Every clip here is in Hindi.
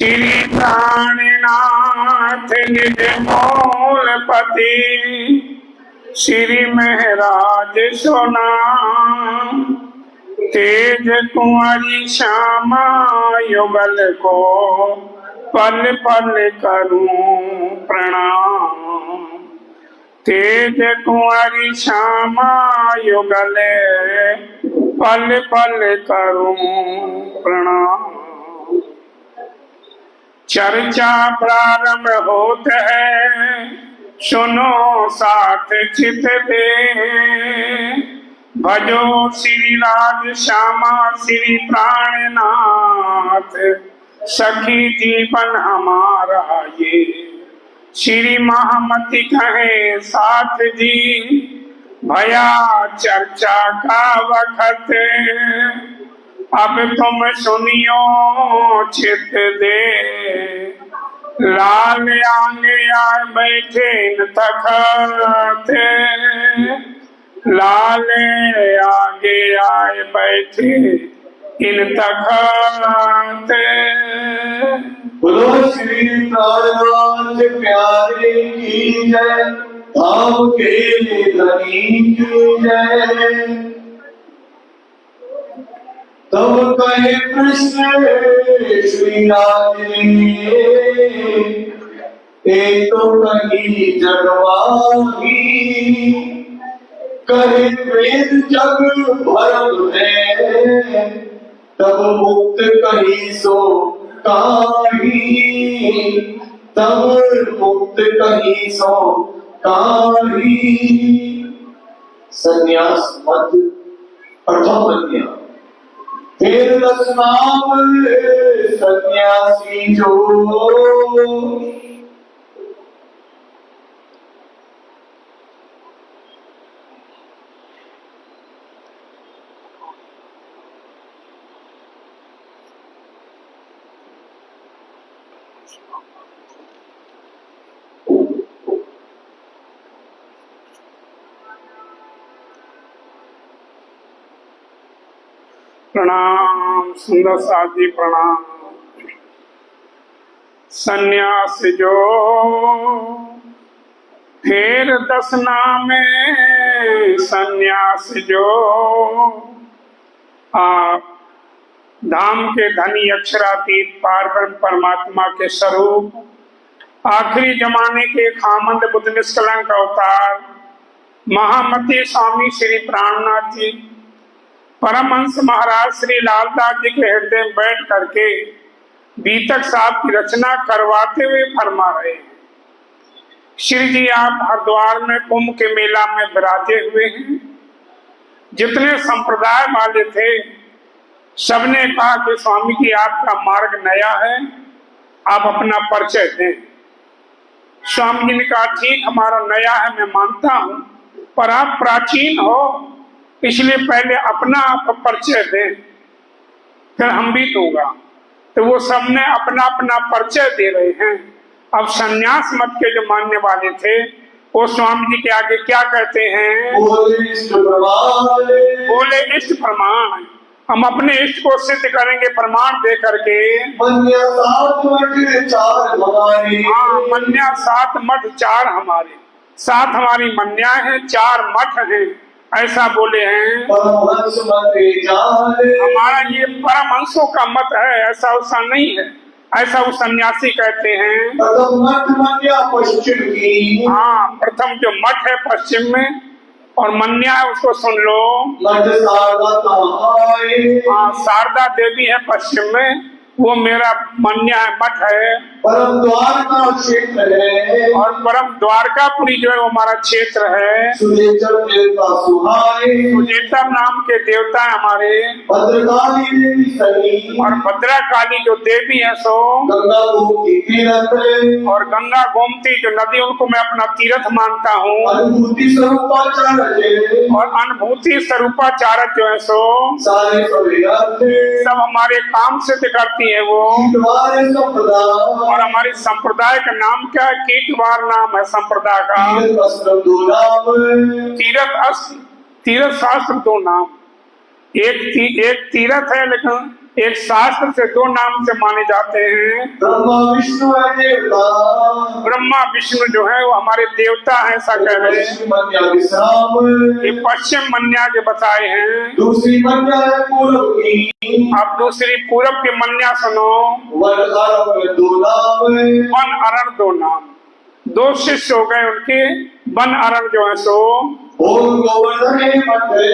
श्री प्राणनाथ निज मूलपति श्री महराज सोना तेज कुंवरी श्यामा युगल को पल पल करूं प्रणाम। तेज कुंवरी श्यामा युगल पल पल करूं प्रणाम। चर्चा प्रारंभ होत है सुनो साथ चित दे भजो श्री राज श्यामा श्री प्राणनाथ सखी जीवन हमारा ये श्री महामति कहे साथ जी भया चर्चा का वक्त अब तुम सुनियो चित दे लाल आगे आए बैठे न तखते लाल आगे आए बैठे इन तखते। बोलो श्री प्राणनाथ प्यारे की जय धाम के धनी की जय। तब कहे कृष्ण श्री राज ने तो कही जगवाही कहे वेद जग भरम है तब मुक्त कही सो काही तब मुक्त कही सो काही। संन्यास मत प्रथम अध्याय फिर 10 नाम सन्यासी जो प्रणाम सुंदर साथी प्रणाम। सन्यास जो फिर 10 नामे सन्यास जो आप धाम के धनी अक्षरातीत पारब्रह्म परमात्मा के स्वरूप आखिरी जमाने के खामंद बुद्ध निष्कलंक अवतार महामती स्वामी श्री प्राणनाथ जी परमहंस महाराज श्री लालदास जी के हृदय में बैठ करके बीतक साहब की रचना करवाते हुए फरमा रहे। श्री जी आप हरिद्वार में कुंभ के मेला में विराजे हुए हैं। जितने संप्रदाय वाले थे सबने कहा कि स्वामी जी आपका मार्ग नया है, आप अपना परिचय दें। स्वामी जी ने कहा ठीक हमारा नया है मैं मानता हूं, पर आप प्राचीन हो इसलिए पहले अपना आप परिचय दें फिर हम भी दूंगा। तो वो सबने अपना अपना परिचय दे रहे हैं। अब संन्यास मत के जो मानने वाले थे वो स्वामी जी के आगे क्या कहते हैं? बोले इष्ट प्रमाण। हम अपने इष्ट को सिद्ध करेंगे प्रमाण दे करके। मन्या 7 मठ 4 हमारे 7 हमारी मन्या है 4 मठ है ऐसा बोले हैं। परमहंस मत हमारा ये परमहंसों का मत है, ऐसा उसका नहीं है, ऐसा वो सन्यासी कहते हैं। प्रथम मठ मन्या पश्चिम की। हाँ प्रथम जो मठ है पश्चिम में और मन्या है उसको सुन लो। मठ शारदा हाँ शारदा देवी है पश्चिम में, वो मेरा मन्या है मठ है। परम द्वारका क्षेत्र है और परम द्वारकापुरी जो है वो हमारा क्षेत्र है। सुजेतर देवता सुहाए सुजेतर नाम के देवता है हमारे। भद्रकाली देवी सही और भद्रा काली जो देवी है सो गंगा गोमती तीर्थ और गंगा गोमती जो नदी उनको मैं अपना तीर्थ मानता हूँ। अनुभूति स्वरूपाचार्य और अनुभूति स्वरूपाचार्य जो है सो सारे सब हमारे काम सिद्ध करती है वो। और हमारी संप्रदाय का नाम क्या है? कीटवार नाम है संप्रदाय का। तीर्थ शास्त्र 2 नाम। एक तीर्थ है लेकिन एक शास्त्र से दो नाम से माने जाते हैं। ब्रह्मा विष्णु है देवता। ब्रह्मा विष्णु जो है वो हमारे देवता हैं, ऐसा कह रहे हैं। पश्चिम मन्या विश्राम। ये पश्चिम मन्या के बताए हैं। दूसरी मन्या है पूर्व की। अब दूसरी पूरब की मन्या सुनो। वन अरब दो नाम। वन अरण दो नाम, दो शिष्य हो गए उनके। वन अरण जो है सो, ओम गोवर्धन है मठ है।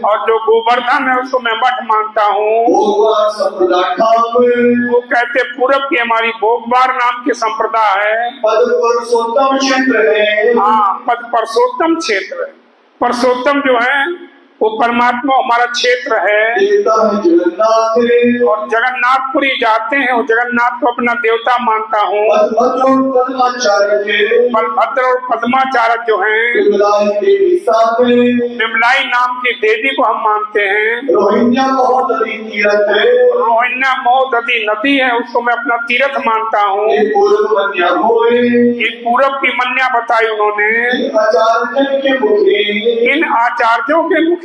और जो गोवर्धन है उसको मैं मठ मानता हूँ। भोगवान संप्रदाय धाम। वो कहते पूरब की हमारी भोगवार नाम की संप्रदाय है। पद पुरुषोत्तम क्षेत्र है। हाँ, पद पुरुषोत्तम क्षेत्र है। पुरुषोत्तम जो है वो परमात्मा हमारा क्षेत्र है। देवता है जगन्नाथ। और जगन्नाथपुरी जाते हैं, वो जगन्नाथ को अपना देवता मानता हूँ। बलभद्र और पद्माचार्य के। बलभद्र और पद्माचार्य जो हैं, विमलाई देवी साथ में। विमलाई नाम की देवी को हम मानते हैं। रोहिण्या बहुत नदी तीर्थ है। रोहिण्या महोदधि नदी है, उसको मैं अपना तीर्थ मानता हूँ। ये पूर्व मन्या होए। ये पूरब की मन्या बताई उन्होंने। आचार्य के मुखे। इन आचार्यों के मुखे,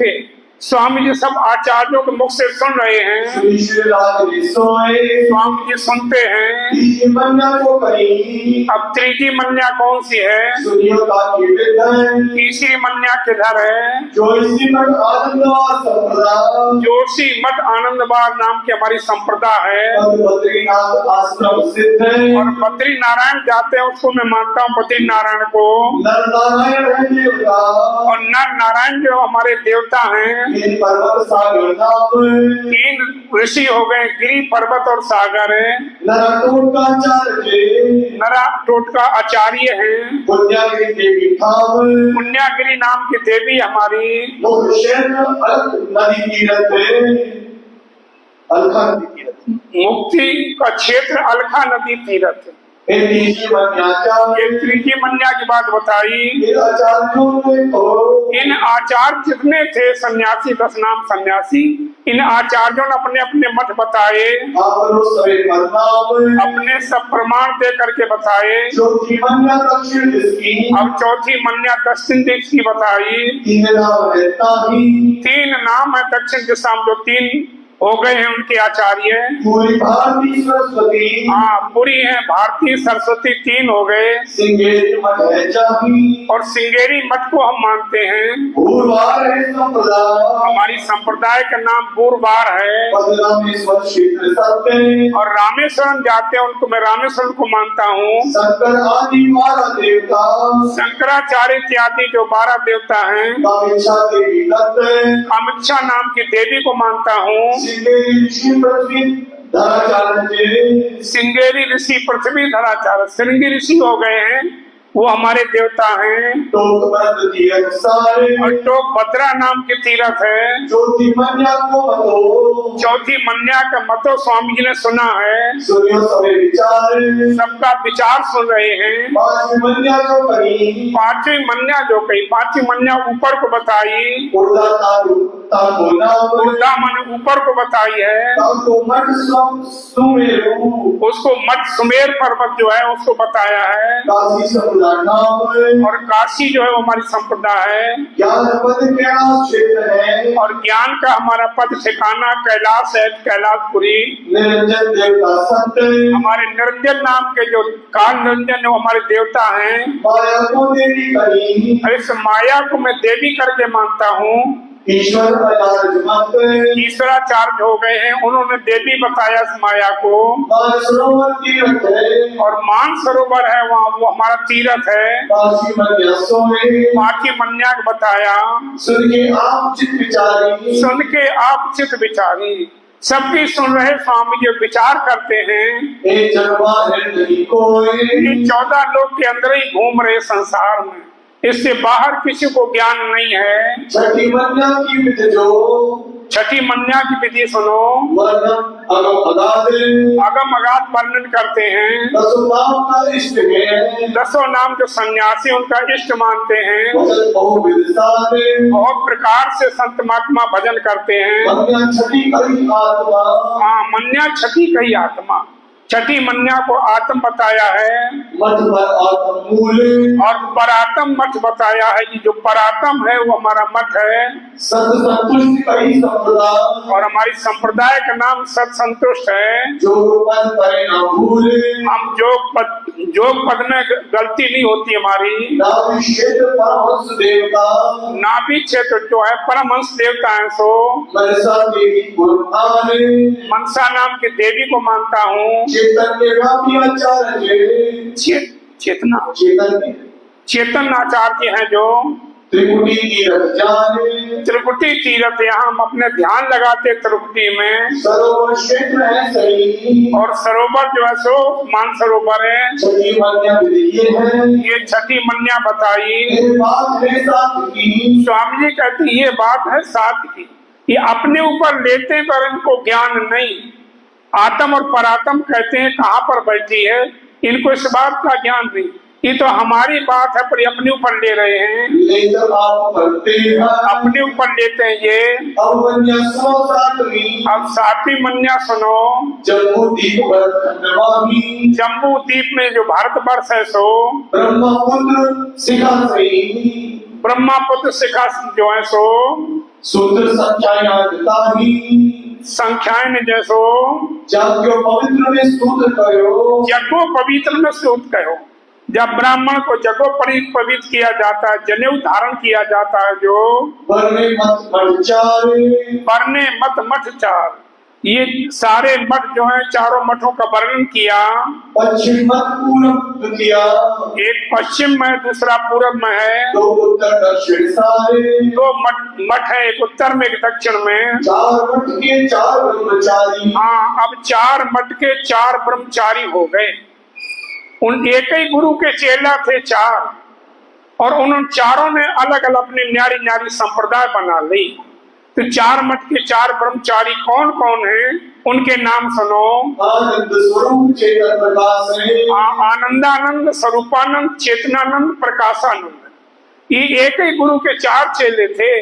स्वामी जी सब आचार्यों के मुख से सुन रहे हैं। श्री श्री राज सोए। स्वामी जी सुनते हैं। तीसरी मन्या को कही। अब तीसरी मन्या कौन सी है? सूर्यों का कीर्त है। तीसरी मन्या किधर है? जो इसी मठ आनंदवार संप्रदाय। जोशी मठ आनंदवार नाम की हमारी संप्रदा है। बद्रीनाथ आश्रम सिद्ध है। और बद्री नारायण जाते हैं, उसको मैं मानता हूँ बद्री नारायण को। नर नारायण है देवता। और नर नारायण जो हमारे देवता हैं। तीन पर्वत सागर नाम। तीन ऋषि हो गए, गिरी पर्वत और सागर है। नराटोट का आचार्य। नराटोट का आचार्य है। पुण्यागिरी देवी धाम। पुण्यागिरी नाम की देवी हमारी। नदी तीर्थ है। अलखा नदी तीर्थ। मुक्ति का क्षेत्र अलखा नदी तीर्थ। ये तीसरी मन्याचार्य। ये तीसरी मन्या की बात बताई। इन आचार्यों ने तो। इन आचार्य जितने थे सन्यासी, 10 नाम सन्यासी, इन आचार्यों ने अपने अपने मठ बताए। अपने सब प्रमाण दे करके बताए। चौथी मन्या दक्षिण दिश की। अब चौथी मन्या दक्षिण दिश की बताई। तीन नाम है ताही। 3 नाम है दक्षिण दिशा में, जो 3 हो गए हैं उनके आचार्य। पूरी भारती सरस्वती। हाँ, पूरी है भारतीय सरस्वती 3 हो गए। सिंगेरी मठ है चाही। और सिंगेरी मठ को हम मानते हैं। गुरुवार है संप्रदाय। हमारी संप्रदाय का नाम गुरुवार है। रामेश्वर क्षेत्र सत्य। और रामेश्वरम जाते हैं, उनको मैं रामेश्वरम को मानता हूँ। शंकर आदि 12 देवता। शंकराचार्य इत्यादि जो 12 देवता हैं। कामेक्षा देवी दत्त। कामेक्षा नाम की देवी को मानता हूँ। सिंगेरी ऋषि पृथ्वी धराचार्य। सिंगेरी ऋषि पृथ्वी धराचार्य, श्रृंगी ऋषि हो गए हैं, वो हमारे देवता हैं। टोकभद्र तीर्थ सारे। और टोकभद्रा नाम के तीर्थ है। चौथी मन्या को मतो। चौथी मन्या का मतो स्वामी जी ने सुना है। सूर्यो सभी विचार। सबका विचार सुन रहे हैं। पांचवी मन्या को कही। पांचवी मन्या जो कही, पांचवी मन्या ऊपर को बताई। उर्दा मन ऊपर को बताई है। मठ सुमेरु। उसको मठ सुमेर पर्वत जो है उसको बताया है। काशी संप्रदाय नाम है। और काशी जो है वो हमारी संप्रदाय है। ज्ञान पद कैलाश क्षेत्र है। और ज्ञान का हमारा पद ठिकाना कैलाश है, कैलाशपुरी। निरंजन देवता सत्य। हमारे निरंजन नाम के जो काल निरंजन वो हमारे देवता हैं। माया को देवी कही। इस माया को मैं देवी करके मानता हूँ। ईश्वर ईश्वराचार्य हो गए हैं, उन्होंने देवी बताया इस माया को। मानसरोवर तीर्थ है। और मानसरोवर है वहाँ, वो हमारा तीर्थ है। काशी मन्या सोए। पाठी मन्या को बताया। सुन के आप चित विचारी। सुन के आप चित विचारी, सबकी सुन रहे स्वामी जी विचार करते हैं। एक जन्मा है नहीं कोई। ये 14 लोग के अंदर ही घूम रहे संसार में, इससे बाहर किसी को ज्ञान नहीं है। छठी मन्या की विधि जो। छठी मन्या की विधि सुनो। वर्णन अगम अगाध। अगम अगाध वर्णन करते हैं। 10 नाम का इष्ट है। 10 नाम जो सन्यासी उनका इष्ट मानते हैं। भजन बहुविध सारे। बहुत प्रकार से संत महात्मा भजन करते हैं। मन्या छठी कही आत्मा। हाँ, मन्या छठी कही आत्मा। छठी मन्या को आत्म बताया है मठ पर आत्म मूल और परातम मठ बताया है कि जो परातम है वो हमारा मठ है सत संतुष्ट कई संप्रदाय और हमारी संप्रदाय का नाम सत संतुष्ट है। जो पद पर न भूले हम योग पद में गलती नहीं होती हमारी। नाभि क्षेत्र परमहंस देवता नाभि क्षेत्र जो है परमहंस देवता है सो मनसा देवी गुरुमाने मनसा नाम की देवी को मानता हूँ। चैतन्य व्यापी आचार्य चेतना चेतन आचार्य हैं जो त्रिकुटी तीरथ जाने त्रिकुटी तीरथ, यहाँ हम अपने ध्यान लगाते त्रिकुटी में। सरोवर क्षेत्र है सही और सरोवर जो है सो मान सरोवर है। छठी मन्या विधि है ये छठी मन्या बताई। ये बात है साथ की स्वामी जी कहते ये बात है साथ की। ये अपने ऊपर लेते पर इनको ज्ञान नहीं। आत्म और परात्म कहते हैं कहाँ पर बैठी है, इनको इस बात का ज्ञान नहीं। ये तो हमारी बात है पर ये अपने ऊपर ले रहे हैं, लेकर आप करते हैं अपने ऊपर लेते हैं ये। अब मन्या सो सातवीं अब सातवीं मन्या सुनो। जम्बू दीप भरतखंडवाही जम्बू द्वीप में जो भारतवर्ष है सो ब्रह्मपुत्र शिखा सही ब्रह्मपुत्र शिखा जो है सो सूत्र संख्यायादताही संख्याएं जैसो जाग्यो पवित्र में सूत्र कयो जगो पवित्र में सूत कहो। जब ब्राह्मण को जगो पवित्र किया जाता है, जनेऊ धारण किया जाता है, जो वर्णे मत मठचारे वर्णे मत मठ चार, ये सारे मठ जो है चारों मठों का वर्णन किया। पश्चिम मत पूर्व किया एक पश्चिम में दूसरा पूर्व में है। दो उत्तर दक्षिण सारे दो मठ है, एक उत्तर में एक दक्षिण में। चार मठ के चार ब्रह्मचारी हाँ, अब चार मठ के चार ब्रह्मचारी हो गए। उन एक ही गुरु के चेला थे चार, और उन चारों ने अलग अलग अपनी न्यारी न्यारी संप्रदाय बना ली। तो चार मठ के चार ब्रह्मचारी कौन कौन है, उनके नाम सुनो। आनंद स्वरूप चेतन प्रकाश है आनंदानंद, स्वरूपानंद, चेतनानंद, प्रकाशानंद। ये एक ही गुरु के चार चेले थे,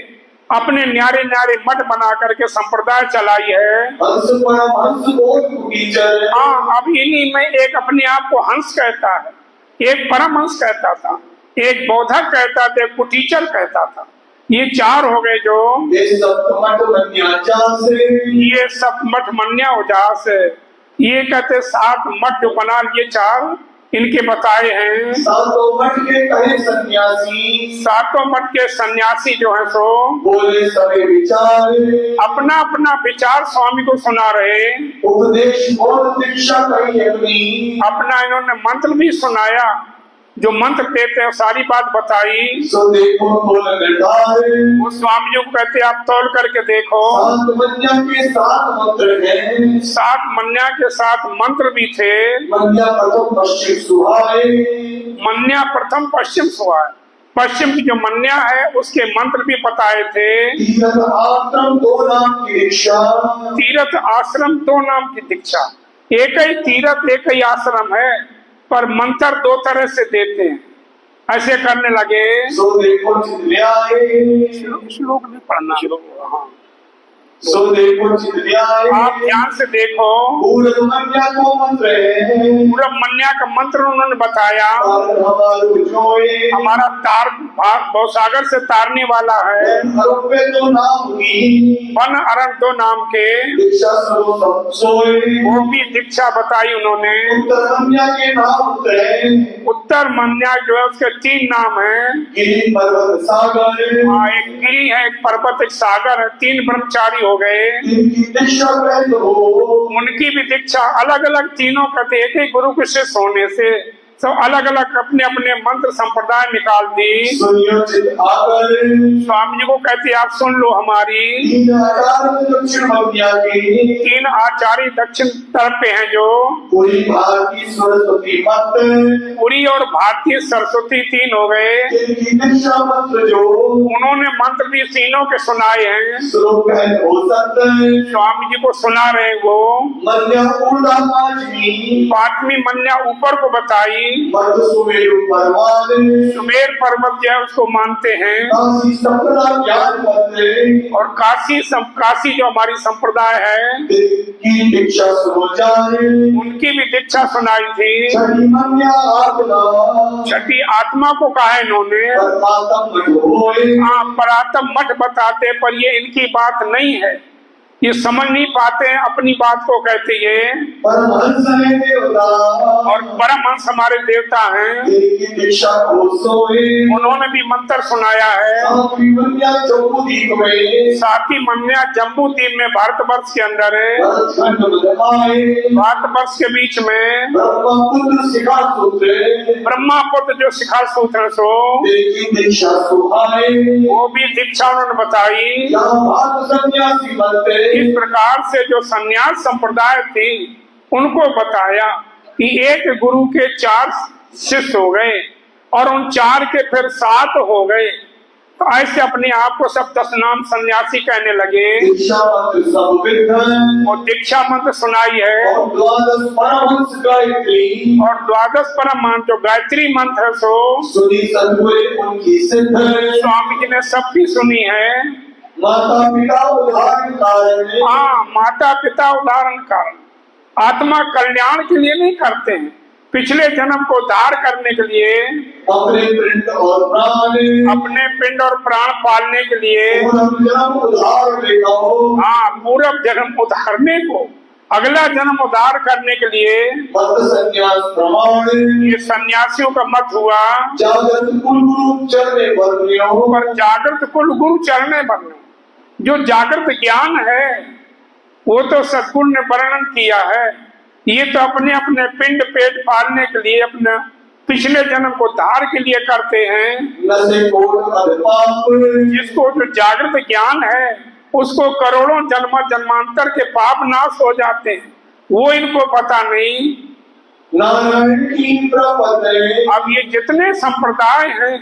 अपने न्यारे न्यारे मठ बना करके संप्रदाय चलाई है। हंस परमहंस बोध कुटीचर हाँ, अब इन्हीं में एक अपने आप को हंस कहता है, एक परमहंस कहता था, एक बोधक कहता था, एक कुटीचर कहता था। ये चार हो गए जो ये सप्तमठ मन्याचा से ये सप्तमठ मन्या उजास है। ये कहते सात मठ जो बना लिए चार, इनके बताए हैं। सातों मठ के कहे सन्यासी सातों मठ के सन्यासी जो है सो बोले सभी विचारे अपना अपना विचार स्वामी को सुना रहे। उपदेश बोध दीक्षा कही अपनी अपना इन्होंने मंत्र भी सुनाया, जो मंत्र देते हैं सारी बात बताई। सो देखो तोल निर्धारे वो स्वामी जी को कहते आप तौल करके देखो। सात मन्या के सात मंत्र हैं सात मन्या के साथ मंत्र भी थे। मन्या प्रथम पश्चिम सुहाए मन्या प्रथम पश्चिम सुहाए, पश्चिम की जो मन्या है उसके मंत्र भी बताए थे। तीरथ आश्रम दो नाम की दीक्षा तीर्थ आश्रम दो नाम की दीक्षा। एक ही तीर्थ एक ही आश्रम है, पर मंत्र दो तरह से देते हैं। ऐसे करने लगे। सो देखो चिन्याए श्लोक नहीं पढ़ना। हाँ, सो देखो चिन्याए आप ध्यान से देखो। पूर्व मन्या को मंत्र है पूरब मन्या का मंत्र उन्होंने बताया। हमारो जोए हमारा तार भवसागर से तारने वाला है। आरोपे तो नाम की वन अरण दो नाम के दीक्षा सर्व सोए वो भी दीक्षा बताई उन्होंने। उत्तर मन्या के नाम त्रय उत्तर मन्या जो है उसके तीन नाम है। गिरि पर्वत सागर एक गिरी है, एक पर्वत, एक सागर है। तीन ब्रह्मचारी हो गए। इनकी दीक्षा पहले हो उनकी भी दीक्षा अलग अलग, तीनों कहते एक ही गुरु के शिष्य होने से सब अलग अलग अपने अपने मंत्र संप्रदाय निकाल दी। सुनियोजित आकर स्वामी जी को कहते आप सुन लो हमारी। तीन आचार्य दक्षिण मन्या के तीन आचार्य दक्षिण तरफ पे हैं जो पूरी भारतीय सरस्वती मत पुरी और भारतीय सरस्वती तीन हो गए। इनकी दीक्षा मंत्र जो उन्होंने मंत्र भी तीनों के सुनाए हैं। श्लोक है हो सकता है स्वामी जी को सुना रहे वो। मन्या पूर्णा पांचवी पांचवी मन्या ऊपर को बताई। मध्य सुमेरु पर्वत सुमेर पर्वत जो है उसको मानते हैं, काशी संप्रदाय ज्ञान मंदिर और काशी जो हमारी संप्रदाय है की दीक्षा सुनो जाए, उनकी भी दीक्षा सुनाई थी। छठी मन्या आत्मा छठी आत्मा को कहा है इन्होंने, परमात्म मठ होए, हाँ परातम मठ बताते, पर ये इनकी बात नहीं है, ये समझ नहीं पाते हैं अपनी बात को कहते ये। परमहंस है देवता और परमहंस हमारे देवता हैं, की दीक्षा को सोए, उन्होंने भी मंत्र सुनाया है। सातवीं मन्या जम्बूद्वीप में साथी मन्या जम्बूद्वीप में भारतवर्ष के अंदर है, भरतखंड बदमाए, भारतवर्ष के बीच में ब्रह्मपुत्र शिखा सूत्र ब्रह्मा पुत्र जो शिखा सूत्र सो की दीक्षा सुहाए, वो भी दीक्षा उन्होंने बताई। यहाँ भात सन्यासी बनते इस प्रकार से जो संन्यास संप्रदाय थी उनको बताया कि एक गुरु के 4 शिष्य हो गए और उन 4 के फिर 7 हो गए, तो ऐसे अपने आप को सब 10 नाम सन्यासी कहने लगे। दीक्षा मंत्र सब विद्ध है, और दीक्षा मंत्र सुनाई है, और द्वादश परमहंस गायत्री और 12 परम मंत्र जो गायत्री मंत्र है सो सुनी सदगुरु उनकी सिद्ध है, स्वामी जी ने सबकी सुनी है। माता पिता उदाहरण कारण हाँ, माता पिता उदाहरण कारण आत्मा कल्याण के लिए नहीं करते हैं, पिछले जन्म को उद्धार करने के लिए, अपने पिंड और प्राण अपने पिंड और प्राण पालने के लिए, जन्म उद्धार लेगा हो, हाँ पूर्व जन्म उधारने को अगला जन्म उद्धार करने के लिए मत संन्यास प्रमाण ये सन्यासियों का मत हुआ। जागृत कुल गुरु चरणे वर्ण्यो, पर जागृत कुल गुरु चरणे बनो, जो जागृत ज्ञान है वो तो सद्गुरु ने वर्णन किया है, ये तो अपने अपने पिंड पेट पालने के लिए अपना पिछले जन्म को उद्धार के लिए करते हैं। नशे कोट अधपाप जिसको जो जागृत ज्ञान है उसको करोड़ों जन्मांतर के पाप नाश हो जाते हैं, वो इनको पता नहीं। नारायण की प्रपदे, अब ये जितने संप्रदाय हैं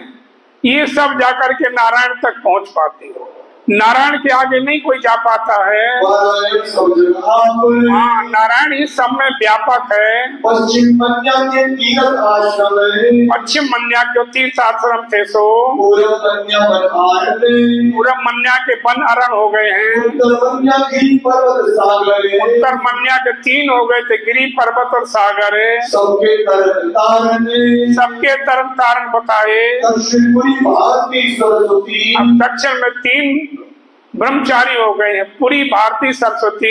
ये सब जाकर के नारायण तक पहुंच पाते हैं, नारायण के आगे नहीं कोई जा पाता है। नारायण सब जगह आप, हाँ नारायण इस सब में व्यापक है। पश्चिम मन्या के तीर्थ आश्रम है, पश्चिम मन्या जो 3 आश्रम थे सो पूर्व मन्या वनहारण है, पूरब मन्या के वन अरण हो गए हैं, उत्तर मन्या गिरि पर्वत सागर है, उत्तर मन्या के 3 हो गए थे, गिरि पर्वत और सागर है। सबके तरन तारण है, सबके तरन तारण बताए। दक्षिणपुरी भारती सरस्वती, अब दक्षिण में 3 ब्रह्मचारी हो गए हैं, पूरी भारती सरस्वती,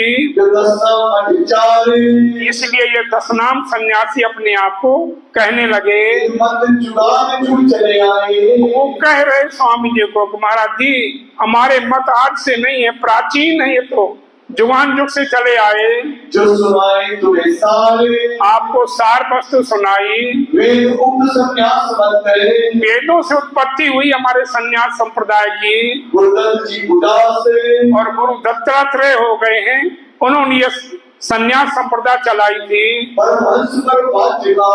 इसलिए ये 10 नाम सन्यासी अपने आप को कहने लगे। मत जुड़ाने जुड़ चले आए, वो कह रहे स्वामी जी को कि महाराज जी हमारे मत आज से नहीं है, प्राचीन है, ये तो जुगान युग से चले आए। जो सुनाए तुम्हें सारे, आपको सार वस्तु सुनाई। वेद उक्त संन्यास बनते, वेदों से उत्पत्ति हुई हमारे संन्यास संप्रदाय की। गुरुदत्त जी उदास और गुरु दत्तात्रेय हो गए हैं, उन्होंने ये संन्यास संप्रदाय चलाई थी। परमहंस पर बाजिका,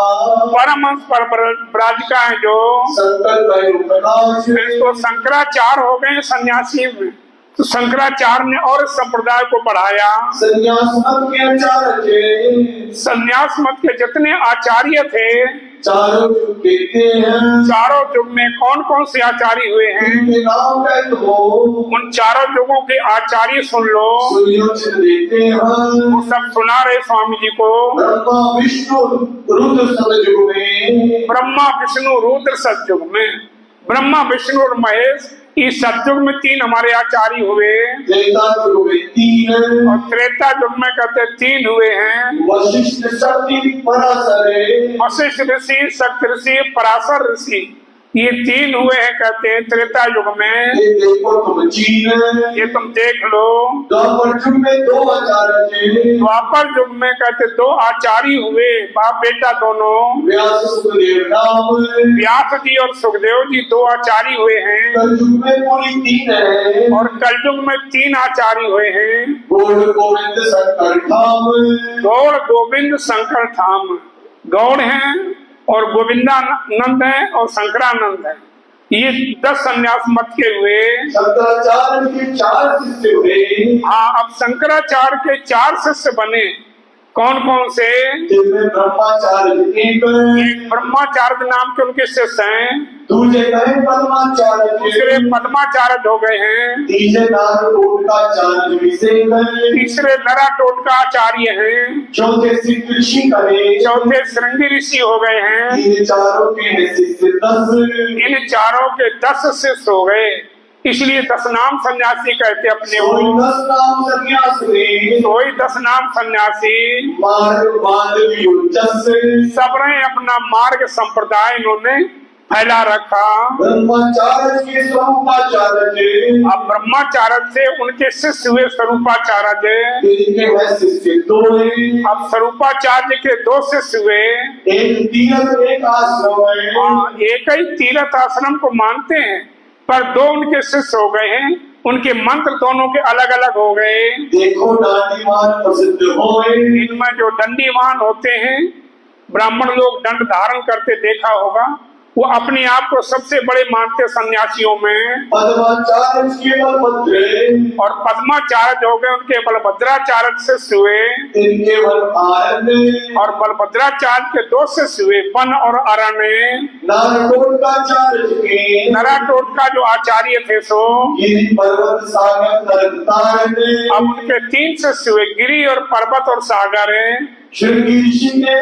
परमहंस पर ब्राजिका है जो संकल्प प्रकाश, इसको शंकराचार्य हो गए सन्यासी में, तो शंकराचार्य ने और इस संप्रदाय को बढ़ाया। संन्यास मत के आचार्य, संन्यास मत के जितने आचार्य थे चारों युग कहते हैं, चारों युग में कौन कौन से आचार्य हुए हैं, उनके नाम कहते हो, उन चारों युगों के आचार्य सुन लो। सुनियोचित देते हैं, वो सब सुना रहे स्वामी जी को। ब्रह्मा विष्णु रुद्र सतयुग में, ब्रह्मा विष्णु रुद्र सतयुग में, ब्रह्मा विष्णु और महेश इस सतयुग में 3 हमारे आचार्य हुए। त्रेता युग में 3, और त्रेता युग में कहते 3 हुए हैं। वशिष्ठ शक्ति पराशर, वशिष्ठ ऋषि, शक्ति ऋषि, पराशर ऋषि, ये 3 हुए हैं कहते हैं त्रेता युग में। ये देखो तुम चीन, ये तुम देख लो। द्वापर युग में 2 आचार्य, द्वापर युग में कहते 2 आचार्य हुए, बाप बेटा दोनों। व्यास सुखदेव नाम, व्यास जी और सुखदेव जी 2 आचार्य हुए हैं। कलयुग में पूरी 3 है, और कलयुग में 3 आचार्य हुए हैं। गौड़ गोविंद शंकर धाम, गौड़ गोविंद शंकर धाम, गौड़ हैं और गोविंदानंद है और शंकरानंद है, ये 10 संन्यास मत के हुए। शंकराचार्य के 4 शिष्य हुए। हाँ, अब शंकराचार्य के 4 शिष्य बने, कौन कौन से? जिनमें ब्रह्माचार्य एक ब्रह्माचार्य नाम के उनके शिष्य हैं, दूसरे कहे पद्माचार्य, दूसरे पद्माचार्य हो गए हैं, तीसरे नाम टोटकाचार्य विषेक है, तीसरे नरा टोटका आचार्य हैं, चौथे सिद्ध ऋषि कहे, चौथे श्रृंगी ऋषि हो गए हैं। इन चारों के शिष्य 10, इन चारों के 10 शिष्य हो गए, इसलिए 10 नाम सन्यासी कहते अपने को। 10 नाम सन्यासी, कोई 10 नाम सन्यासी मार्ग माधवी उच्चस, सब ने अपना मार्ग संप्रदाय इन्होंने फैला रखा। ब्रह्माचार्य के स्वरूपाचार्य, अब ब्रह्माचार्य से उनके शिष्य हुए स्वरूपाचार्य, इनके वह शिष्य 2 हैं। अब स्वरूपाचार्य के 2 शिष्य हुए। एक तीर्थ एक आश्रम है, एक ही तीर्थ आश्रम को मानते हैं, पर 2 उनके शिष्य हो गए हैं, उनके मंत्र दोनों के अलग अलग हो गए। देखो दंडीवान प्रसिद्ध होए, इनमें जो दंडीवान होते हैं, ब्राह्मण लोग दंड धारण करते देखा होगा, वो अपने आप को सबसे बड़े मानते सन्यासियों में। पद्माचार्य के बलभद्र, और पद्माचार्य हो गए उनके बलभद्राचार्य शिष्य हुए, इनके बल आरण्य, और बलभद्राचार्य के 2 शिष्य हुए, वन और अरण्य। नारकोटकाचार्य के नराटोट का जो आचार्य थे सो गिरि पर्वत सागर तरतारण्य, अब उनके 3 शिष्य हुए, गिरि और पर्वत और सागर है। श्रृंगी ऋषि के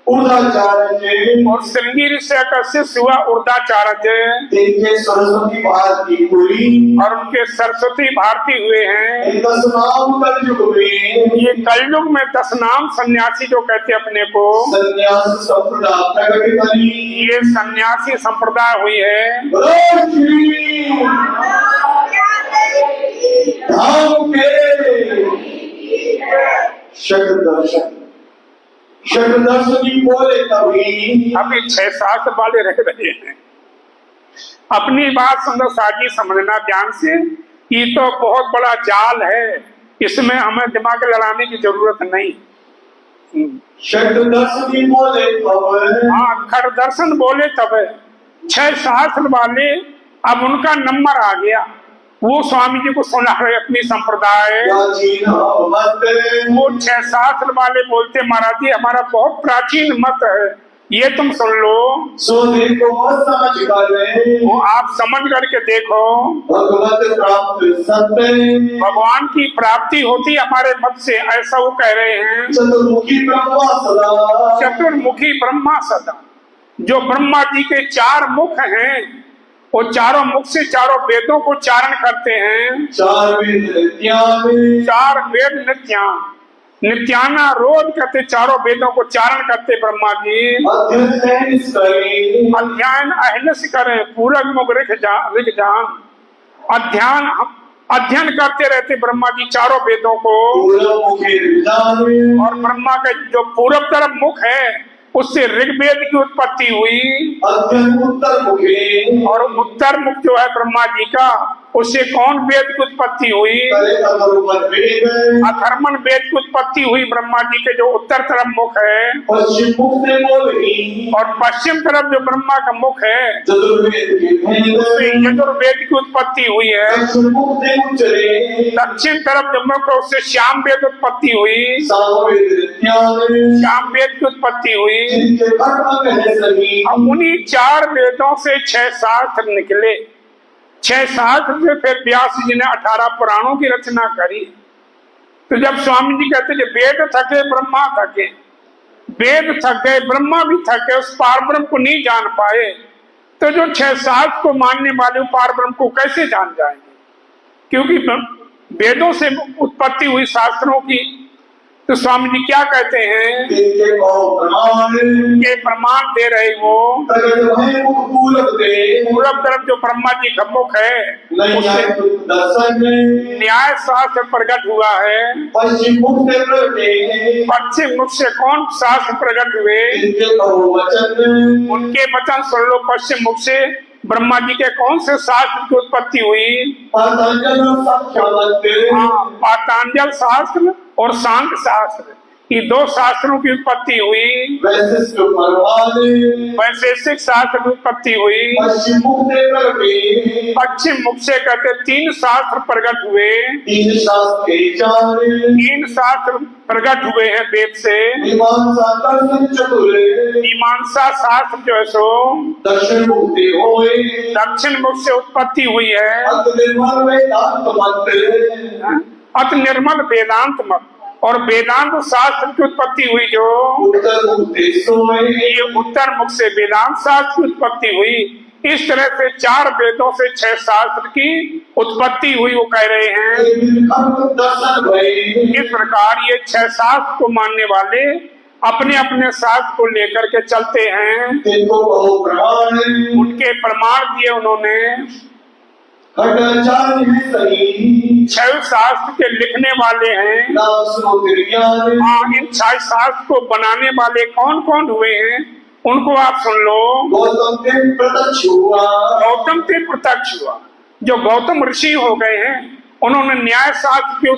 ऊर्धाचार्य, और श्रृंगी ऋषि का शिष्य हुआ ऊर्धाचार्य, इनके सरस्वती भारती पुरी, और उनके सरस्वती भारती हुए हैं। 10 नाम कलयुग में, ये कलयुग में 10 नाम सन्यासी जो कहते अपने को, संन्यास संप्रदाय प्रकट करी, ये सन्यासी संप्रदाय हुई है। बोलो श्री धाम के शत दर्शन, शत दर्शनी बोले तभी। अभी 6-7 वाले रह रहे हैं। अपनी बात सुंदर साजी समझना ध्यान से, ये तो बहुत बड़ा जाल है, इसमें हमें दिमाग लड़ाने की जरूरत नहीं। शत दर्शनी बोले तब, हाँ, खर दर्शन बोले तब। 6 वाले अब उनका नंबर आ गया, वो स्वामी जी को सुना रहे अपनी संप्रदाय। वो 6 वाले बोलते महाराज जी हमारा बहुत प्राचीन मत है, ये तुम सुन लो। सो देखो समझ कर, वो आप समझ करके देखो, भगवत प्राप्त सत्य, भगवान की प्राप्ति होती हमारे मत से, ऐसा वो कह रहे हैं। चतुर्मुखी ब्रह्मा सदा, चतुर्मुखी ब्रह्मा सदा, जो ब्रह्मा जी के 4 मुख हैं, वो चारों मुख से चारों वेदों को चारण करते हैं। 4 वेद नित्यान, 4 वेद नित्यान, नित्याना रोज करते, चारों वेदों को चारण करते ब्रह्मा जी। अध्ययन अहलस करें, पूरक मुख ऋग जान, अध्ययन करते रहते ब्रह्मा जी चारों वेदों को। और ब्रह्मा का जो पूरब तरफ मुख है, उससे ऋग्वेद की उत्पत्ति हुई। उत्तर मुखी, और उत्तर मुख जो है ब्रह्मा जी का, उससे कौन वेद की उत्पत्ति हुई? अथर्वण वेद की उत्पत्ति हुई ब्रह्मा जी के जो उत्तर तरफ मुख है। पश्चिम मुख से बोली, और पश्चिम तरफ जो ब्रह्मा का मुख है, उससे यजुर्वेद की उत्पत्ति हुई है। दक्षिण तरफ जो मुख है, उससे श्याम वेद उत्पत्ति हुई। श्याम वेद की उत्पत्ति हुई। अब उन्हीं 4 वेदों से 6 शास्त्र निकले। 6 शास्त्र से फिर व्यास जी ने 18 पुराणों की रचना करी। तो जब स्वामी जी कहते हैं वेद थके ब्रह्मा थके, वेद थक गए ब्रह्मा भी थक गए, उस पार ब्रह्म को नहीं जान पाए, तो जो 6 शास्त्र को मानने वाले पार ब्रह्म को कैसे जान जाएंगे? क्योंकि वेदों से उत्पत्ति हुई शास्त्रों की। तो स्वामी जी क्या कहते हैं के प्रमाण दे रहे वो पूरब तरफ जो ब्रह्मा जी का मुख है, उससे न्याय शास्त्र प्रकट हुआ है। पश्चिम मुख से कौन शास्त्र प्रकट हुए? उनके वचन सुन लो। पश्चिम मुख से ब्रह्मा जी के कौन से शास्त्र की उत्पत्ति हुई? पातंजल शास्त्र और सांख्य शास्त्र, कि दो शास्त्रों की उत्पत्ति हुई। वैशिष्ट परवाने वैशेषिक शास्त्र की उत्पत्ति हुई। पश्चिम मुख से प्रगटे पश्चिम मुख से कहते 3 शास्त्र प्रकट हुए। 3 शास्त्र जाने 3 शास्त्र प्रकट हुए हैं वेद से। मीमांसा दर्शन चतुर मीमांसा शास्त्र जो है सो दक्षिण मुख से होए दक्षिण मुख से उत्पत्ति हुई है। अत निर्मल वेदांत मत अति निर्मल वेदांत मत, और वेदांत शास्त्र की उत्पत्ति हुई जो उत्तर मुख से सोए ये उत्तर मुख से वेदांत शास्त्र की उत्पत्ति हुई। इस तरह से 4 वेदों से 6 शास्त्र की उत्पत्ति हुई, वो कह रहे हैं। दर्शन भय इस प्रकार ये 6 शास्त्र को मानने वाले अपने अपने शास्त्र को लेकर के चलते हैं। इनको कहो प्रमाण उनके प्रमाण दिए उन्होंने। हटाचार है सही 6 शास्त्र के लिखने वाले हैं। नाम सुनो ज्ञान हाँ, इन 6 शास्त्र को बनाने वाले कौन कौन हुए हैं उनको आप सुन लो। गौतम से प्रत्यक्ष हुआ गौतम से प्रत्यक्ष हुआ। जो गौतम ऋषि हो गए हैं उन्होंने न्याय शास्त्र क्यों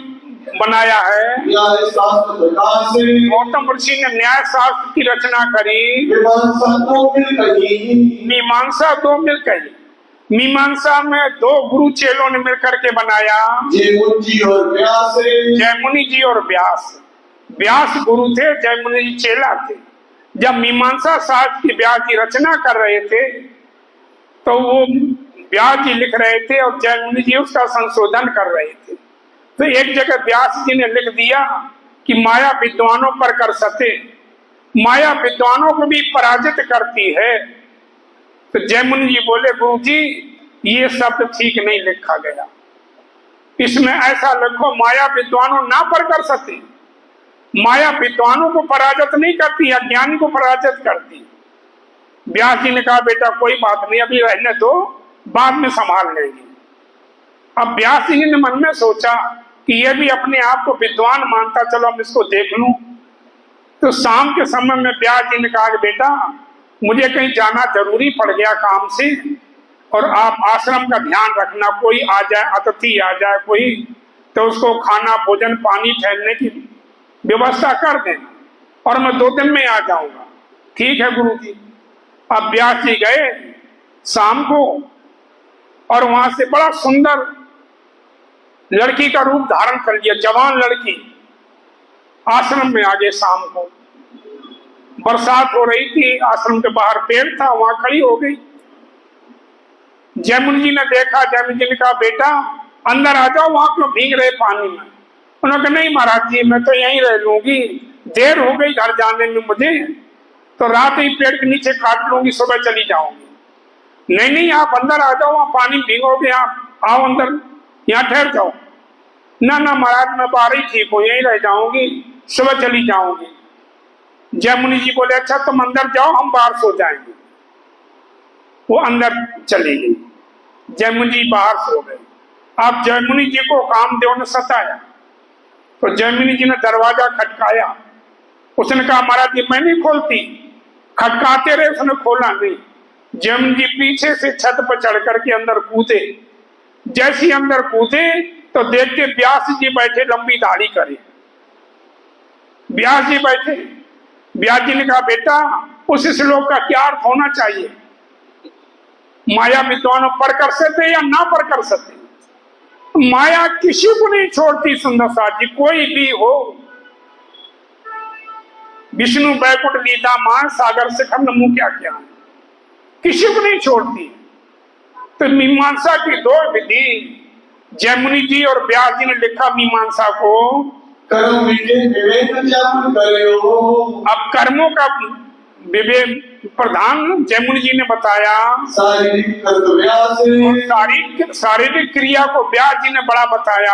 बनाया है। न्याय शास्त्र प्रकाश से गौतम ऋषि ने न्याय शास्त्र की रचना करी। मीमांसा दो मिल कही मीमांसा 2 मिल कही। मीमांसा में 2 गुरु चेलों ने मिलकर के बनाया। जयमुनि जी और व्यास जयमुनि जी और व्यास। व्यास गुरु थे, जयमुनि जी चेला थे। जब मीमांसा शास्त्र की व्यास जी रचना कर रहे थे तो वो व्यास जी लिख रहे थे और जयमुनि जी उसका संशोधन कर रहे थे। तो एक जगह व्यास जी ने लिख दिया कि माया विद्वानों पर कर सके, माया विद्वानों को भी पराजित करती है। तो जयमुनि जी बोले गुरु जी ये शब्द ठीक नहीं लिखा गया, इसमें ऐसा लिखो माया विद्वानों ना पर कर सकते। माया विद्वानों को पराजित नहीं करती, अज्ञानी को पराजित करती। व्यास जी ने कहा बेटा कोई बात नहीं, अभी रहने दो, बाद में संभाल लेंगे। अब व्यास जी ने मन में सोचा कि ये भी अपने आप को विद्वान मानता, चलो हम इसको देख लूं। तो शाम के समय में व्यास जी ने कहा कि बेटा मुझे कहीं जाना जरूरी पड़ गया काम से, और आप आश्रम का ध्यान रखना, कोई आ जाए, अतिथि आ जाए कोई, तो उसको खाना भोजन पानी ठहरने की व्यवस्था कर देना, और मैं 2 दिन में आ जाऊंगा। ठीक है गुरु जी। अब व्यास जी गए शाम को, और वहां से बड़ा सुंदर लड़की का रूप धारण कर लिया, जवान लड़की आश्रम में आ गए। शाम को बरसात हो रही थी, आश्रम के बाहर पेड़ था, वहां खड़ी हो गई। जयमुनि जी ने देखा, जयमुनि जी ने कहा बेटा अंदर आ जाओ, वहां क्यों भीग रहे पानी में। उन्होंने कहा नहीं महाराज जी मैं तो यहीं रह लूंगी, देर हो गई घर जाने में मुझे, तो रात ही पेड़ के नीचे काट लूंगी, सुबह चली जाऊंगी। नहीं नहीं आप अंदर आ जाओ, वहां पानी भीगोगे, आप आओ अंदर, यहाँ ठहर जाओ। ना ना महाराज मैं बाहर ही ठीक हूँ, यहीं रह जाऊंगी, सुबह चली जाऊंगी। जयमुनि जी बोले अच्छा तुम अंदर जाओ, हम बाहर सो जाएंगे। वो अंदर चली गई, जयमुनि जी बाहर सो गए। अब जयमुनि जी को कामदेव ने सताया, तो जयमुनि जी ने दरवाजा खटकाया। उसने कहा महाराज जी मैं नहीं खोलती। खटकाते रहे, उसने खोला नहीं। जयमुनि जी पीछे से छत पर चढ़ करके अंदर कूदे। जैसे अंदर कूदे तो देखते व्यास जी बैठे लंबी दाढ़ी करे। व्यास जी बैठे। व्यास जी ने कहा बेटा उस श्लोक का क्या अर्थ होना चाहिए, माया विद्वानों पर कर सकते या ना पर कर सकते। माया किसी को नहीं छोड़ती सुंदर साथ जी, कोई भी हो। विष्णु बैकुंठ लीला मान सागर से खंड मुंह क्या क्या है, किसी को नहीं छोड़ती। तो मीमांसा की 2 विधि जयमुनि जी और व्यास जी ने लिखा मीमांसा को। कर्म विवेक करो। अब कर्मों का विवेक प्रधान जयमुनि जी ने बताया, शारीरिक क्रिया को व्यास जी ने बड़ा बताया।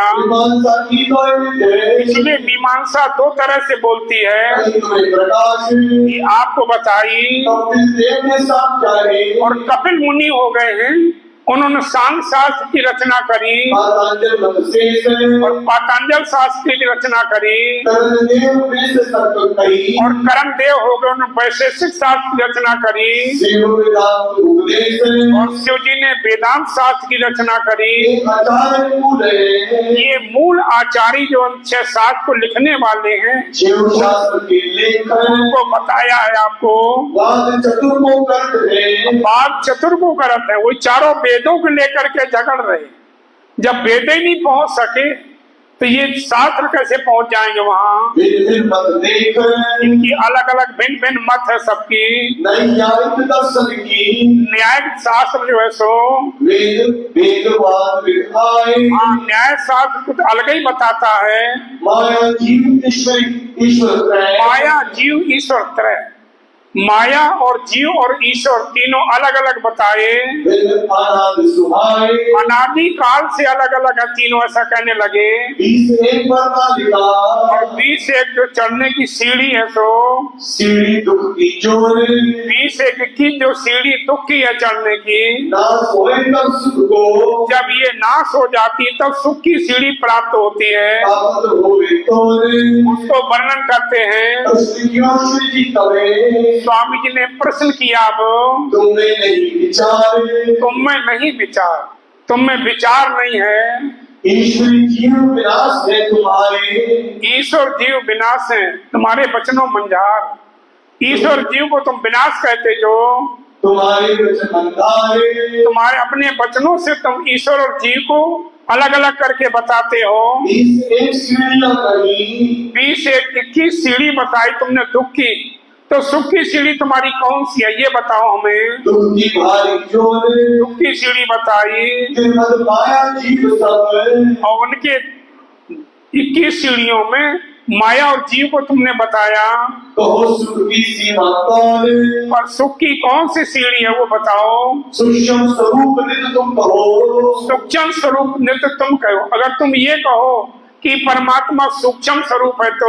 इसलिए मीमांसा 2 तरह से बोलती है कि आपको बताई। और कपिल मुनि हो गए हैं, उन्होंने सांख्य शास्त्र की रचना करी पातंजल मंत्रशेष और पातंजल शास्त्र की रचना करी कर्मदेव वेद तत्व कही और कर्मदेव हो गए, उन्होंने वैशेषिक शास्त्र की रचना करी शिव वेदांत उपदेश और शिव जी ने वेदांत शास्त्र की रचना करी। एक आचार्य मूल है ये मूल आचार्य जो 6 शास्त्र को लिखने वाले हैं, शिव शास्त्र के लेखन उनको बताया है आपको। वाद चतुर को करते हैं बात चतुर को करत है, वो चारों वेदों को लेकर के झगड़ रहे। जब वेद ही नहीं पहुंच सके तो ये शास्त्र कैसे पहुंच जाएंगे वहां। भिन्न मत देख इनकी अलग अलग भिन्न भिन्न मत है सबकी। नैयायिक दर्शन की न्यायिक शास्त्र जो है सो वेद वेदवाद विधाय न्याय शास्त्र कुछ अलग ही बताता है। माया जीव ईश्वर त्रय माया जीव ईश्वर त्रय, माया और जीव और ईश्वर तीनों अलग अलग बताए। अनादि सुहाय अनादि काल से अलग अलग है तीनों, ऐसा कहने लगे। 21 वर्णालिका और 21 जो चढ़ने की सीढ़ी है सो सीढ़ी दुख की जोर 21 की जो सीढ़ी दुख की है चढ़ने की, नाश होए तब सुख को जब ये नाश हो जाती है तब सुख की सीढ़ी प्राप्त होती है। प्राप्त होए तो उसको वर्णन करते हैं। श्री जी कवे स्वामी जी ने प्रश्न किया, अब तुमने नहीं विचारे तुम में नहीं विचार, तुम में विचार नहीं है। ईश्वरी जीव विनाश है तुम्हारे ईश्वर जीव विनाश है तुम्हारे वचनों मंझार। ईश्वर जीव को तुम विनाश कहते जो, तुम्हारे वचन अंधारे तुम्हारे अपने वचनों से तुम ईश्वर और जीव को अलग अलग करके बताते हो। 21 सीढ़ियां कही 21 सीढ़ी बताई तुमने दुख की, तो सुख की सीढ़ी तुम्हारी कौन सी है ये बताओ हमें। दुख की भारी जोर दुख की सीढ़ी बताई मद माया जीव सब और उनके 21 सीढ़ियों में माया और जीव को तुमने बताया। कहो सुख की सीमा कौन पर सुख की कौन सी सीढ़ी है वो बताओ। सूक्ष्म स्वरूप नित्य तुम कहो सूक्ष्म स्वरूप नित्य तुम कहो। अगर तुम ये कहो कि परमात्मा सूक्ष्म स्वरूप है तो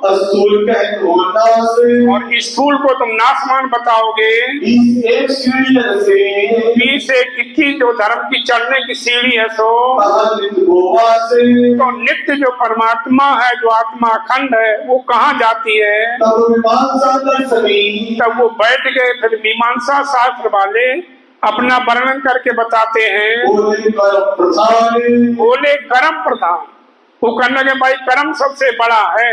असूल कह दो नाश और स्थूल को तुम नाशमान बताओगे। 21 सीढ़ियों से 21 जो धर्म की चढ़ने की सीढ़ी है सो कहा नित्य गोवा से तो नित्य जो परमात्मा है, जो आत्मा अखंड है, वो कहाँ जाती है। तब मीमांसा दर्शनी तब वो बैठ गए। फिर मीमांसा शास्त्र वाले अपना वर्णन करके बताते हैं। बोले कर्म प्रधान बोले कर्म प्रधान। वो कहने लगे भाई कर्म सबसे बड़ा है,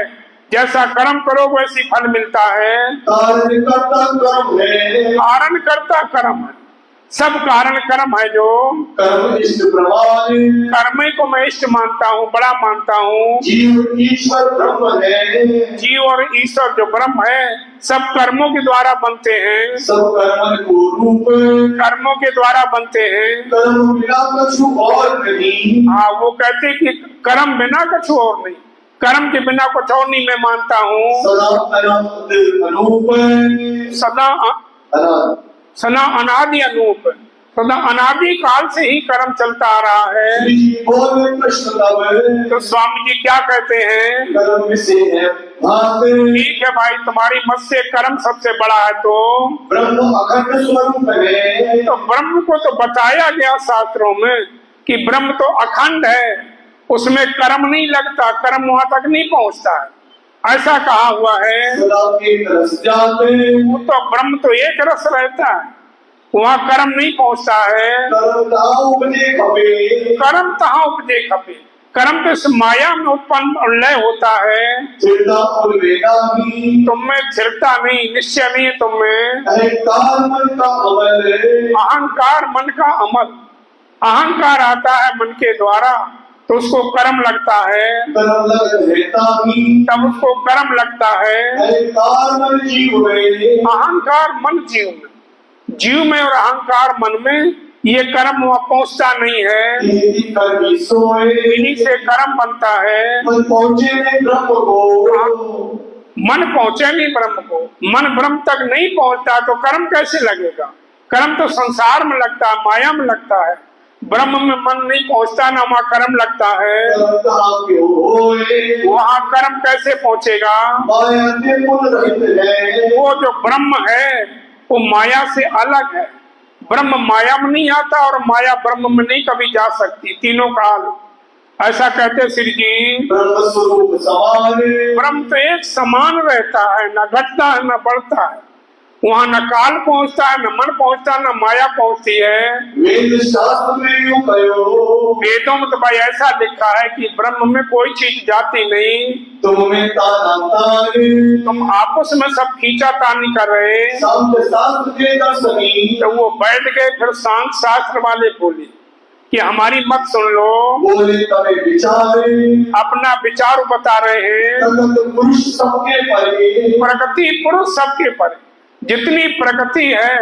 जैसा कर्म करो वैसी फल मिलता है। कारण करता कर्म है कारण करता कर्म है, सब कारण कर्म है। जो कर्म इष्ट प्रमाण कर्म ही को मैं इष्ट मानता हूँ, बड़ा मानता हूँ। जीव ईश्वर ब्रह्म है जीव और ईश्वर जो ब्रह्म है सब कर्मों के द्वारा बनते हैं। सब कर्म को रूप कर्मों के द्वारा बनते हैं। कर्म बिना कछु और नहीं हाँ, वो कहते कि कर्म बिना कुछ और नहीं, कर्म के बिना कुछ और नहीं मैं मानता हूँ। सदा अनंत अनूप सदा अनंत सदा अनादि अनूप, सदा अनादि काल से ही कर्म चलता आ रहा है। श्री जी बोले प्रश्न तब तो स्वामी जी क्या कहते हैं। कर्म से है भाग ठीक है भाई, तुम्हारी मत से कर्म सबसे बड़ा है तो ब्रह्म अखंड स्वरूप है तो ब्रह्म को तो बताया गया शास्त्रों में कि ब्रह्म तो अखंड है, उसमें कर्म नहीं लगता, कर्म वहां तक नहीं पहुंचता है, ऐसा कहा हुआ है। सदा एक रस जाते वो तो ब्रह्म तो एक रस रहता है, वहाँ कर्म नहीं पहुंचता है। कर्म कहाँ उपजे खपे कर्म कहाँ उपजे खपे, कर्म तो इस माया में उत्पन्न और लय होता है। चिंता और वेगा भी तुम में स्थिरता नहीं, निश्चय नहीं है तुम में। अहंकार मन का अमल अहंकार मन का अमल, अहंकार आता है मन के द्वारा तो उसको कर्म लगता है, कर्म लग रहता भी तब उसको कर्म लगता है। अहंकार मन जीव है अहंकार मन जीव में, जीव में और अहंकार मन में ये कर्म वहाँ पहुँचता नहीं है। इन्हीं कर्मी सोए इन्हीं से कर्म बनता है। मन पहुँचे नहीं ब्रह्म को मन पहुँचे नहीं ब्रह्म को, मन ब्रह्म तक नहीं पहुँचता तो कर्म कैसे लगेगा। कर्म तो संसार में लगता है, माया में लगता है, ब्रह्म में मन नहीं पहुँचता ना वहाँ कर्म लगता है। वहाँ कर्म कैसे पहुँचेगा। माया निर्मूल रहित है वो जो ब्रह्म है वो माया से अलग है, ब्रह्म माया में नहीं आता और माया ब्रह्म में नहीं कभी जा सकती, तीनों काल। ऐसा कहते श्री जी। ब्रह्म स्वरूप समान, ब्रह्म तो एक समान रहता है, न घटता है न बढ़ता है। वहाँ न काल पहुँचता है, न मन पहुँचता, न माया पहुँचती है। वेद शास्त्र में यूं कहो, वेदों में तो भाई ऐसा लिखा है कि ब्रह्म में कोई चीज जाती नहीं। तुम में ताना ताने, तुम आपस में सब खींचातानी कर रहे। सांख्य शास्त्र के दर्शनी, तो वो बैठ गए, फिर सांख्य शास्त्र वाले बोले कि हमारी मत सुन लो। बोले तबे विचारे, अपना विचार बता रहे हैं। प्रगत पुरुष सबके परे, प्रकृति पुरुष सबके परे, जितनी प्रकृति है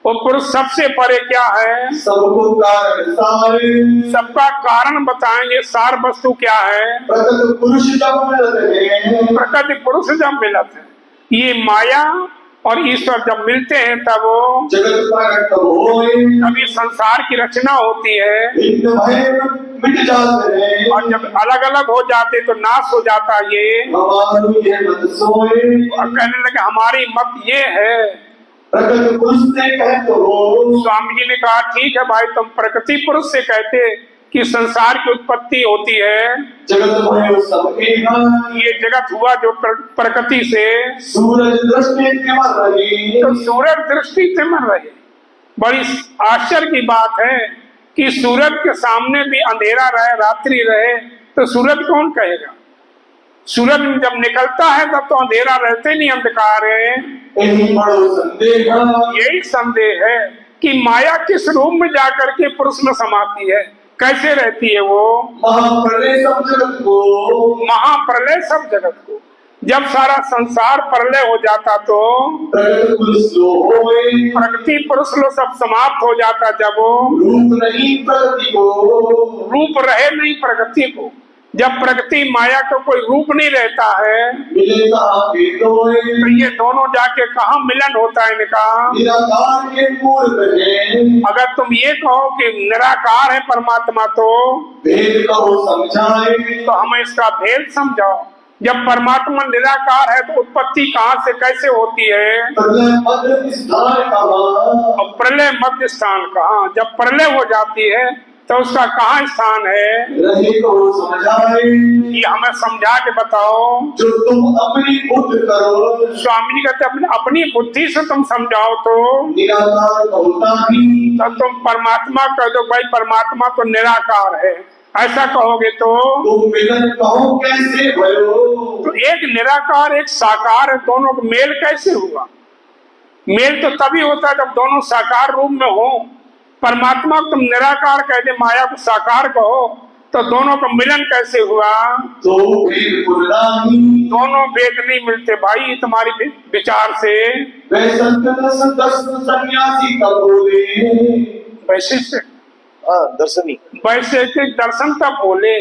वो पुरुष सबसे परे क्या है? सबको कारण सारे, सबका कारण बताएंगे, सार वस्तु क्या है? प्रगत पुरुष जब मिलते हैं, प्रकृति पुरुष जब मिलते हैं, ये माया और ईश्वर जब मिलते हैं तब जगत प्रकट होए, कभी संसार की रचना होती है। भिन्न भय मिट जाते हैं, और जब अलग अलग हो जाते तो नाश हो जाता ये। हमारी ये मत सोए, और कहने लगे हमारी मत ये है। प्रगत पुरुष से कहते हो, स्वामी जी ने कहा ठीक है भाई, तुम प्रकृति पुरुष से कहते कि संसार की उत्पत्ति होती है, जगत भयो सब एका, ये जगत हुआ जो प्रकृति से। सूरज दृष्टि तिमर रही, तो सूरज दृष्टि से मर रहे। बड़ी आश्चर्य की बात है कि सूरज के सामने भी अंधेरा रहे, रात्रि रहे, तो सूरज कौन कहेगा? सूरज जब निकलता है तब तो अंधेरा रहते नहीं, अंधकार है। यही बड़ो संदेह, यही संदेह है कि माया किस रूप में जाकर के पुरुष में समाती है, कैसे रहती है वो? महाप्रलय सब जगत को, महाप्रलय सब जगत को। जब सारा संसार प्रलय हो जाता तो प्रगत पुरुष लो होए, प्रकृति पुरुष लो सब समाप्त हो जाता। जब रूप नहीं प्रगति को, रूप रहे नहीं प्रकृति को, जब प्रकृति माया का कोई रूप नहीं रहता है, मिले कहाँ भेदोए, तो ये दोनों जाके कहाँ मिलन होता है इनका? निराकार के मूर्त है, अगर तुम ये कहो कि निराकार है परमात्मा तो भेद कहो समझाए, तो हमें इसका भेद समझाओ। जब परमात्मा निराकार है तो उत्पत्ति कहाँ से कैसे होती है? प्रलय मध्य स्थान कहाँ, और प्रलय मध्य स्थान कहाँ? जब प्रलय हो जाती है तो उसका कहाँ स्थान है? रहे कहो समझाए, ये हमें समझा के बताओ। जो तुम अपनी बुद्ध करो, स्वामी जी कहते अपनी बुद्धि से तुम समझाओ तो निराकार होता ही, तब तुम परमात्मा कह दो भाई परमात्मा तो निराकार है, ऐसा कहोगे तो तुम मिलन कहो कैसे भयो, तो एक निराकार एक साकार है, दोनों का मेल कैसे हुआ? मेल तो तभी होता है जब दोनों साकार रूप में हो। परमात्मा को तुम निराकार कह दे, माया को साकार कहो, तो दोनों का मिलन कैसे हुआ? तो भेद पुरानी, दोनों भेद नहीं मिलते भाई तुम्हारी विचार से। वे संत सन्यासी कब बोले, वैशेषिक दर्शनी, वैशेषिक दर्शन तब बोले।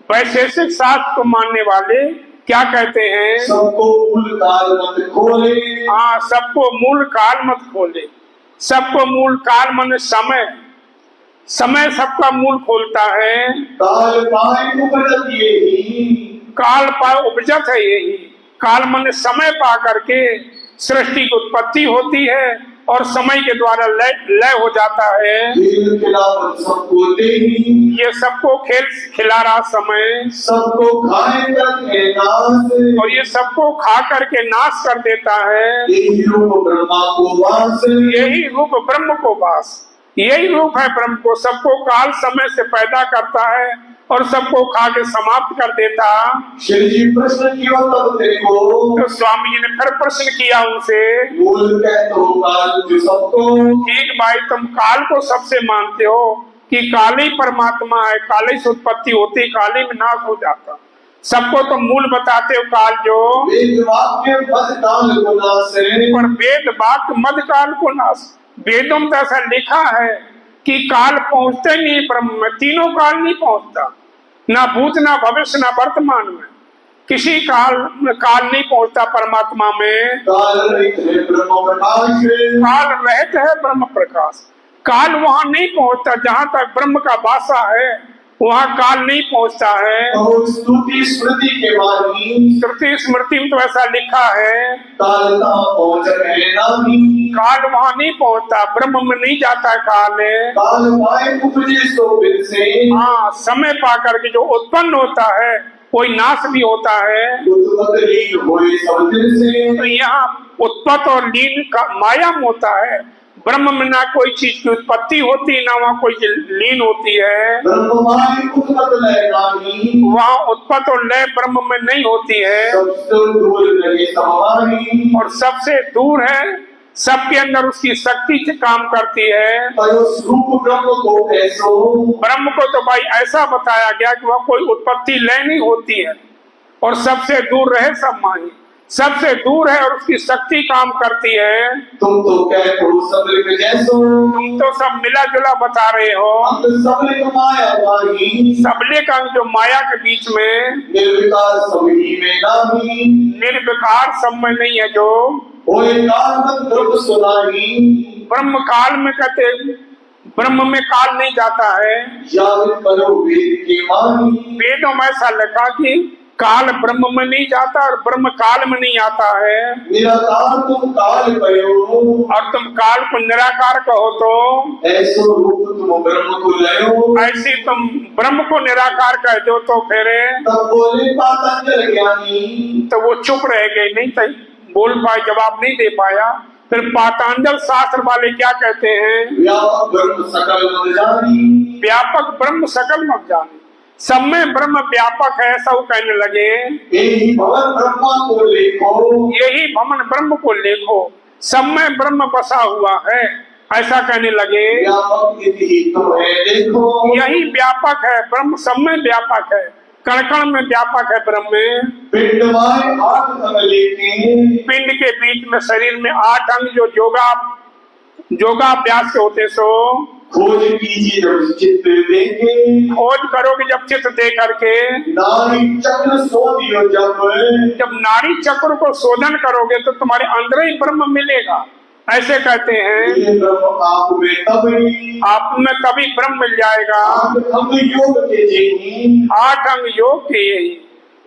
वैशेषिक शास्त्र को मानने वाले क्या कहते हैं? सबको मूल काल मत खोले, हाँ, सबको मूल काल मत खोले। सबको मूल काल मन समय, समय सबका मूल खोलता है। काल पाए उपजत यही, काल पाए उपजत है यही। काल मन समय पा करके सृष्टि की उत्पत्ति होती है और समय के द्वारा लय हो जाता है। खेल खिलावत सबको दे, ये सबको खेल खिला रहा समय, सबको खाए करके नाश, और ये सबको खा करके नाश कर देता है। यही रूप ब्रह्मा को वास, यही रूप ब्रह्म को वास, यही रूप है ब्रह्म को। सबको काल समय से पैदा करता है और सबको खा के समाप्त कर देता। श्री जी प्रश्न किया तब तेरे को, तो स्वामी जी ने फिर प्रश्न किया उनसे, मूल कहते हो काल जो सबको, ठीक भाई तुम काल को सबसे मानते हो कि काल ही परमात्मा है, काल ही से उत्पत्ति होती, काल ही में नाश हो जाता। सबको तुम मूल बताते हो काल जो, वेद वाक्य मद काल को नाश, पर वेद वाक्य मद काल को नाश। वेदों में तो ऐसा लिखा है कि काल पहुंचते नहीं ब्रह्म में, तीनों काल नहीं पहुंचता, ना भूत ना भविष्य ना वर्तमान में, किसी काल नहीं पहुंचता परमात्मा में। काल रहित है ब्रह्म प्रकाश, काल रहित है ब्रह्म प्रकाश। काल वहां नहीं पहुंचता जहां तक ब्रह्म का वासा है, वहाँ काल नहीं पहुँचता है। और स्तुति स्मृति के वाणी श्रुति स्मृति में तो ऐसा लिखा है कालता पहुंच गए नहीं। काल वहाँ नहीं पहुँचता, ब्रह्म में नहीं जाता काल। काल पाए उपजे सो बिन से हाँ, समय पा करके जो उत्पन्न होता है कोई नाश भी होता है। उत्पत्ति लीन होए सब दिन से। तो यहाँ उत्पत्ति और लीन का माया में होता है। ब्रह्म में ना कोई चीज की उत्पत्ति होती ना वहाँ कोई लीन होती है। ब्रह्ममाय उत्पत्ति लय नाही। वहाँ उत्पत्ति और लय ब्रह्म में नहीं होती है सबसे दूर रहे समानी। और सबसे दूर है, सबके अंदर उसकी शक्ति से काम करती है। पर उस रूप ब्रह्म को कैसो ब्रह्म को तो भाई ऐसा बताया गया कि वह कोई उत्पत्ति लय नहीं होती है और सबसे दूर रहे सब माही, सबसे दूर है और उसकी शक्ति काम करती है। तुम तो कहते हो सबलिक जैसो। तुम तो सब मिला जुला बता रहे हो। हम तो सबलिक माया वाही। सबले का जो माया के बीच में निर्विकार सबही में नाही। निर्विकार सब में नहीं है जो होए काल ब्रह्म सुनाही। ब्रह्म काल में कहते, ब्रह्म में काल नहीं जाता है। याद करो वेद के मानी। वेदों में ऐसा लिखा कि काल ब्रह्म में नहीं जाता और ब्रह्म काल में नहीं आता है। निराकार तुम काल कहो और तुम काल को निराकार कहो तो ऐसो रूप तुम ब्रह्म को लयो। ऐसी तुम ब्रह्म को निराकार कह दो तो फिर तब बोले पातंजल ज्ञानी। तो वो चुप रह गए, नहीं तो बोल पाए, जवाब नहीं दे पाया। फिर पातंजल शास्त्र वाले क्या कहते हैं? व्यापक ब्रह्म सकल मत जानी। व्यापक ब्रह्म सकल मत जानी, सब में ब्रह्म व्यापक है ऐसा वो कहने लगे। यही भवन ब्रह्मा को लेखो। यही भवन ब्रह्म को लेखो, सब में ब्रह्म बसा हुआ है ऐसा कहने लगे। व्यापक यदि तुम है देखो। यही व्यापक है ब्रह्म, सब में व्यापक है, कण कण में व्यापक है ब्रह्म में। पिंडमाय 8 अंग लेके। पिंड के बीच में शरीर में 8 अंग जो योगाभ्यास के होते सो खोज कीजिए जब चित्त देखे। खोज करोगे जब चित्त दे करके। नारी चक्र सो दियो जब नारी चक्र को शोधन करोगे तो तुम्हारे अंदर ही ब्रह्म मिलेगा ऐसे कहते हैं। ये ब्रह्म आप में तभी। आप में तभी ब्रह्म मिल जाएगा। अंग योग के जेही। 8 अंग योग के, यही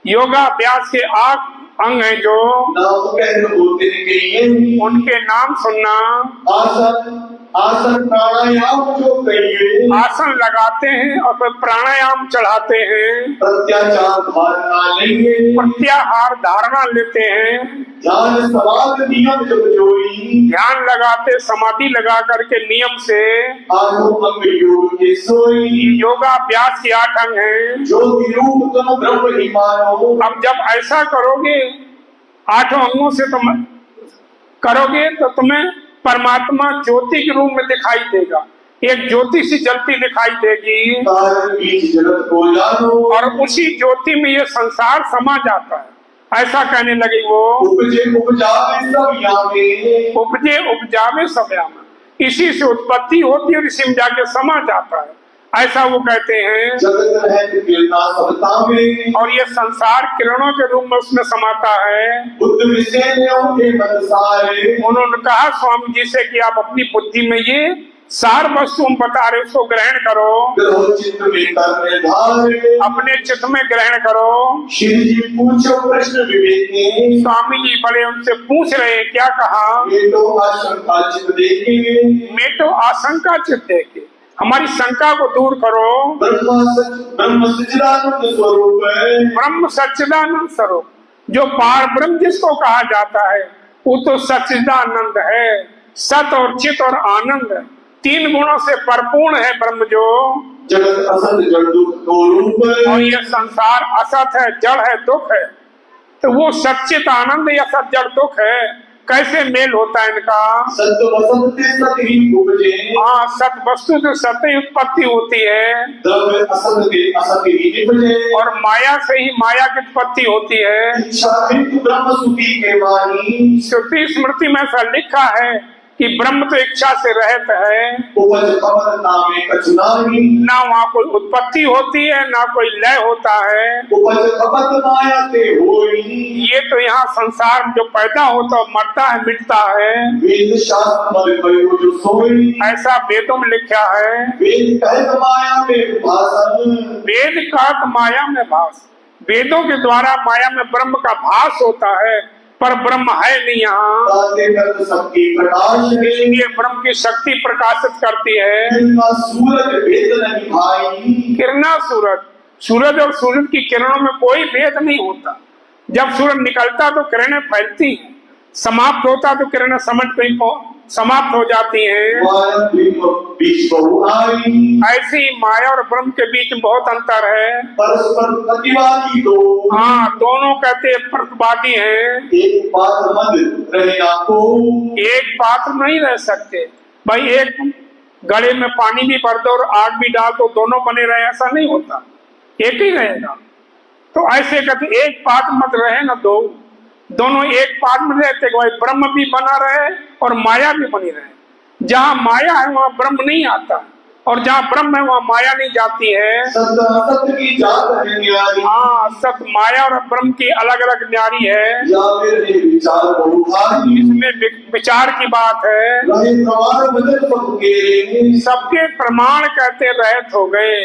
योगाभ्यास के 8 अंग हैं जो नाम कहने होते के ये। उनके नाम सुनना। आसन आसन प्राणायाम जो कहिए। आसन लगाते हैं और फिर प्राणायाम चढ़ाते हैं। प्रत्याचार धारणा लेंगे। प्रत्याहार धारणा लेते हैं। ध्यान समाधि नियम जब जोई। ध्यान लगाते समाधि लगा करके नियम से। आठों अंग योग के सोई। योगाभ्यास के 8 अंग हैं। ज्योति रूप तुम ब्रह्म ही मानो। अब जब ऐसा करोगे 8 अंगों से तुम करोगे तो तुम्हें परमात्मा ज्योति के रूप में दिखाई देगा। एक ज्योति सी जलती दिखाई देगी जगत को जानो। और उसी ज्योति में ये संसार समा जाता है ऐसा कहने लगे वो। उपजे उपजावे सब यामे। उपजे उपजावे सब यामे, इसी से उत्पत्ति होती है और इसी में जाके समा जाता है ऐसा वो कहते हैं। जगत है सबता में। और ये संसार किरणों के रूप में उसमें समाता है। बुद्ध सारे। उन्होंने कहा स्वामी जी से कि आप अपनी बुद्धि में ये सार वस्तु हम बता रहे उसको ग्रहण करो। चित्त में करने धारे। अपने चित्त में ग्रहण करो। श्री जी पूछो प्रश्न विवेक। स्वामी जी बड़े उनसे पूछ रहे क्या कहा? ये तो आशंका चित्त देखे। मैं तो आशंका चित्त देखे, हमारी शंका को दूर करो। ब्रह्म सच्चिदानंद स्वरूप है। ब्रह्म सच्चिदानंद स्वरूप, जो पार ब्रह्म जिसको कहा जाता है वो तो सच्चिदानंद है। सत और चित और आनंद 3 गुणों से परिपूर्ण है ब्रह्म जो। जगत असत जड़ दुख दो रूप है। और ये संसार असत है, जड़ है, दुख है। तो वो सच्चित आनंद या सत जड़ दुख है, कैसे मेल होता है इनका? सत्य वसंत सत ही उपजे। हाँ, सत वस्तु से सत्य उत्पत्ति होती है। द्रव्य असत के असत ही निपजे। और माया से ही माया की उत्पत्ति होती है। ब्रह्म सुखी के वाणी। श्रुति स्मृति में ऐसा लिखा है कि ब्रह्म तो इच्छा से रहत है, उपज खपत नामे कछु नाही, ना वहाँ कोई उत्पत्ति होती है ना कोई लय होता है। उपज खपत माया ते होई, ये तो यहाँ संसार में जो पैदा होता मरता है मिटता है, वेद शास्त्र मल कयो जो सोई, ऐसा वेदों में लिखा है। वेद कहत माया में भाषण, वेद का माया में भास, वेदों के द्वारा माया में ब्रह्म का भास होता है, पर ब्रह्म है नहीं यहाँ। ताते करत शक्ति प्रकाश है, ये ब्रह्म की शक्ति प्रकाशित करती है। किरणा सूरज भेद नहीं भाई, किरणा सूरज, सूरज और सूरज की किरणों में कोई भेद नहीं होता। जब सूरज निकलता तो किरणें फैलती हैं, समाप्त होता तो किरणें समझ कहीं समाप्त हो जाती हैं। माया बीच बहु आई, ऐसी माया और ब्रह्म के बीच में बहुत अंतर है। परस्पर प्रतिवादी दो, हाँ, दोनों कहते प्रतिवादी हैं। एक पात्र मत रहे ना को, एक पात्र नहीं रह सकते भाई। एक गड़े में पानी भी भर दो और आग भी डाल दो, दोनों बने रहे, ऐसा नहीं होता, एक ही रहेगा। तो ऐसे कहते एक पात्र मत रहे ना दो, दोनों एक पात्र में रहते भाई, ब्रह्म भी बना रहे और माया भी बनी रहे। जहाँ माया है वहाँ ब्रह्म नहीं आता, और जहाँ ब्रह्म है वहाँ माया नहीं जाती है। सत्य असत्य की जात है न्यारी, हाँ, सत्य माया और ब्रह्म की अलग अलग न्यारी है। या मेरे विचार बहु भारी, इसमें विचार की बात है। रहे प्रमाण वचन सबके, सबके प्रमाण कहते रहत हो गए,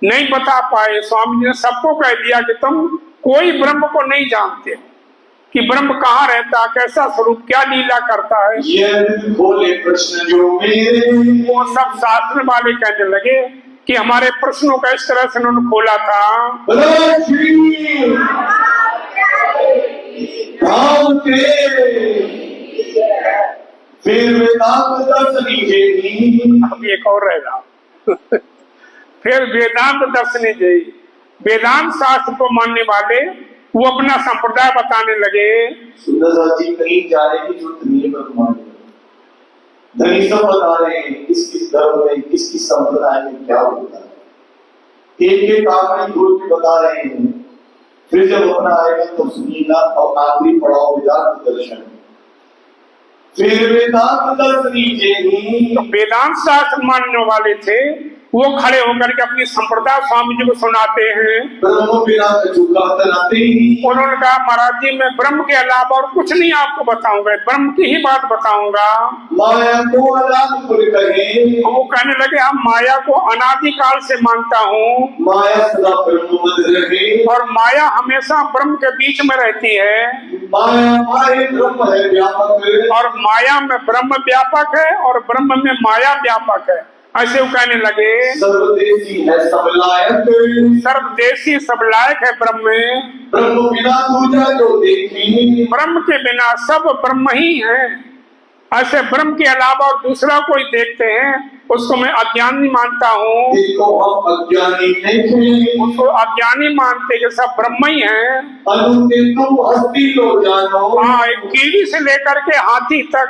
नहीं बता पाए। स्वामी जी ने सबको कह दिया कि तुम कोई ब्रह्म को नहीं जानते कि ब्रह्म कहाँ रहता, कैसा स्वरूप, क्या लीला करता है। ये खोले प्रश्न जो मेरे, वो सब शास्त्र वाले कहने लगे कि हमारे प्रश्नों का इस तरह से उन्होंने खोला था। धाम के फिर वेदांत दर्शनी जेही, अब एक और रहेगा फिर वेदांत दर्शनी जेही। वेदांत शास्त्र को मानने वाले वो अपना संप्रदाय बताने लगे। सुंदर जी कहीं जा रहे हैं जो धनी पर धनी सब बता रहे हैं किस किस धर्म में किस किस संप्रदाय में क्या होता है, एक एक आखिरी ग्रुप में बता रहे हैं। फिर जब अपना आएगा तो सुनीला और आखिरी पड़ाव वेदांत दर्शन, फिर वेदांत दर्शनी जेही। तो वेदांत शास्त्र मानने वाले थे वो खड़े होकर के अपनी संप्रदाय स्वामी जी को सुनाते हैं। ब्रह्म बिना कछु कहत नहीं, उन्होंने कहा महाराज जी मैं ब्रह्म के अलावा और कुछ नहीं आपको बताऊंगा, ब्रह्म की ही बात बताऊंगा। माया को अनादिपुर कहे, वो कहने लगे हम माया को अनादिकाल से मानता हूँ, माया सदा ब्रह्म मद रहे, और माया हमेशा ब्रह्म के बीच में रहती है, माया माये ब्रह्म है व्यापक, और माया में ब्रह्म व्यापक है और ब्रह्म में माया व्यापक है। ऐसे वो कहने लगे सर्वदेशी है सब लायक, सर्वदेशी सब लायक है ब्रह्म में, ब्रह्म बिना दूजा जो देखी, ब्रह्म के बिना सब ब्रह्म ही है। ऐसे ब्रह्म के अलावा और दूसरा कोई देखते हैं उसको मैं अज्ञानी मानता हूँ, जिसको हम अज्ञानी नहीं, उसको अज्ञानी मानते कि सब ब्रह्म ही है। अनुते तुम हस्ती लो जानो, हाँ, एक कीड़ी से लेकर के हाथी तक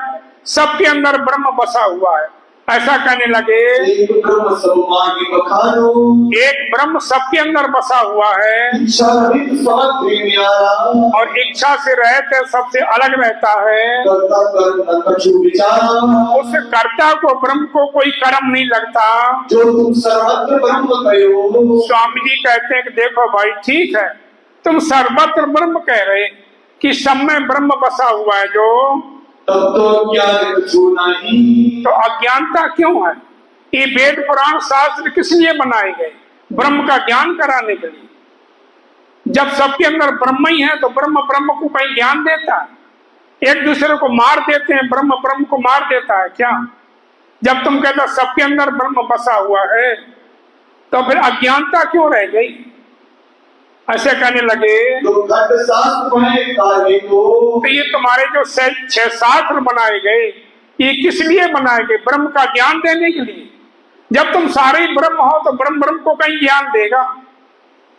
सबके अंदर ब्रह्म बसा हुआ है, ऐसा कहने लगे। एक ब्रह्म सब मांगी बखानो, एक ब्रह्म सबके अंदर बसा हुआ है, इच्छा रहित समझ न्यारा, और इच्छा से रहते सबसे अलग रहता है। कर्ता कर्म न कछु विचारा, उस कर्ता को ब्रह्म को कोई कर्म नहीं लगता। जो तुम सर्वत्र ब्रह्म कहो, स्वामी जी कहते हैं कि देखो भाई ठीक है, तुम सर्वत्र ब्रह्म कह रहे कि सब में ब्रह्म बसा हुआ है जो, तब तो ज्ञान कछु नहीं, तो अज्ञानता क्यों है? ये वेद पुराण शास्त्र किस लिए बनाए गए? ब्रह्म का ज्ञान कराने के लिए। जब सबके अंदर ब्रह्म ही है तो ब्रह्म ब्रह्म को कहीं ज्ञान देता है? एक दूसरे को मार देते हैं, ब्रह्म ब्रह्म को मार देता है क्या? जब तुम कहते हो सबके अंदर ब्रह्म बसा हुआ है तो फिर अज्ञानता क्यों रह गई? ऐसे कहने लगे। तो घट शास्त्र में काहे को, तो ये तुम्हारे जो 6 शास्त्र बनाए गए ये किस लिए बनाए गए? ब्रह्म का ज्ञान देने के लिए। जब तुम सारे ही ब्रह्म हो तो ब्रह्म ब्रह्म को कहीं ज्ञान देगा?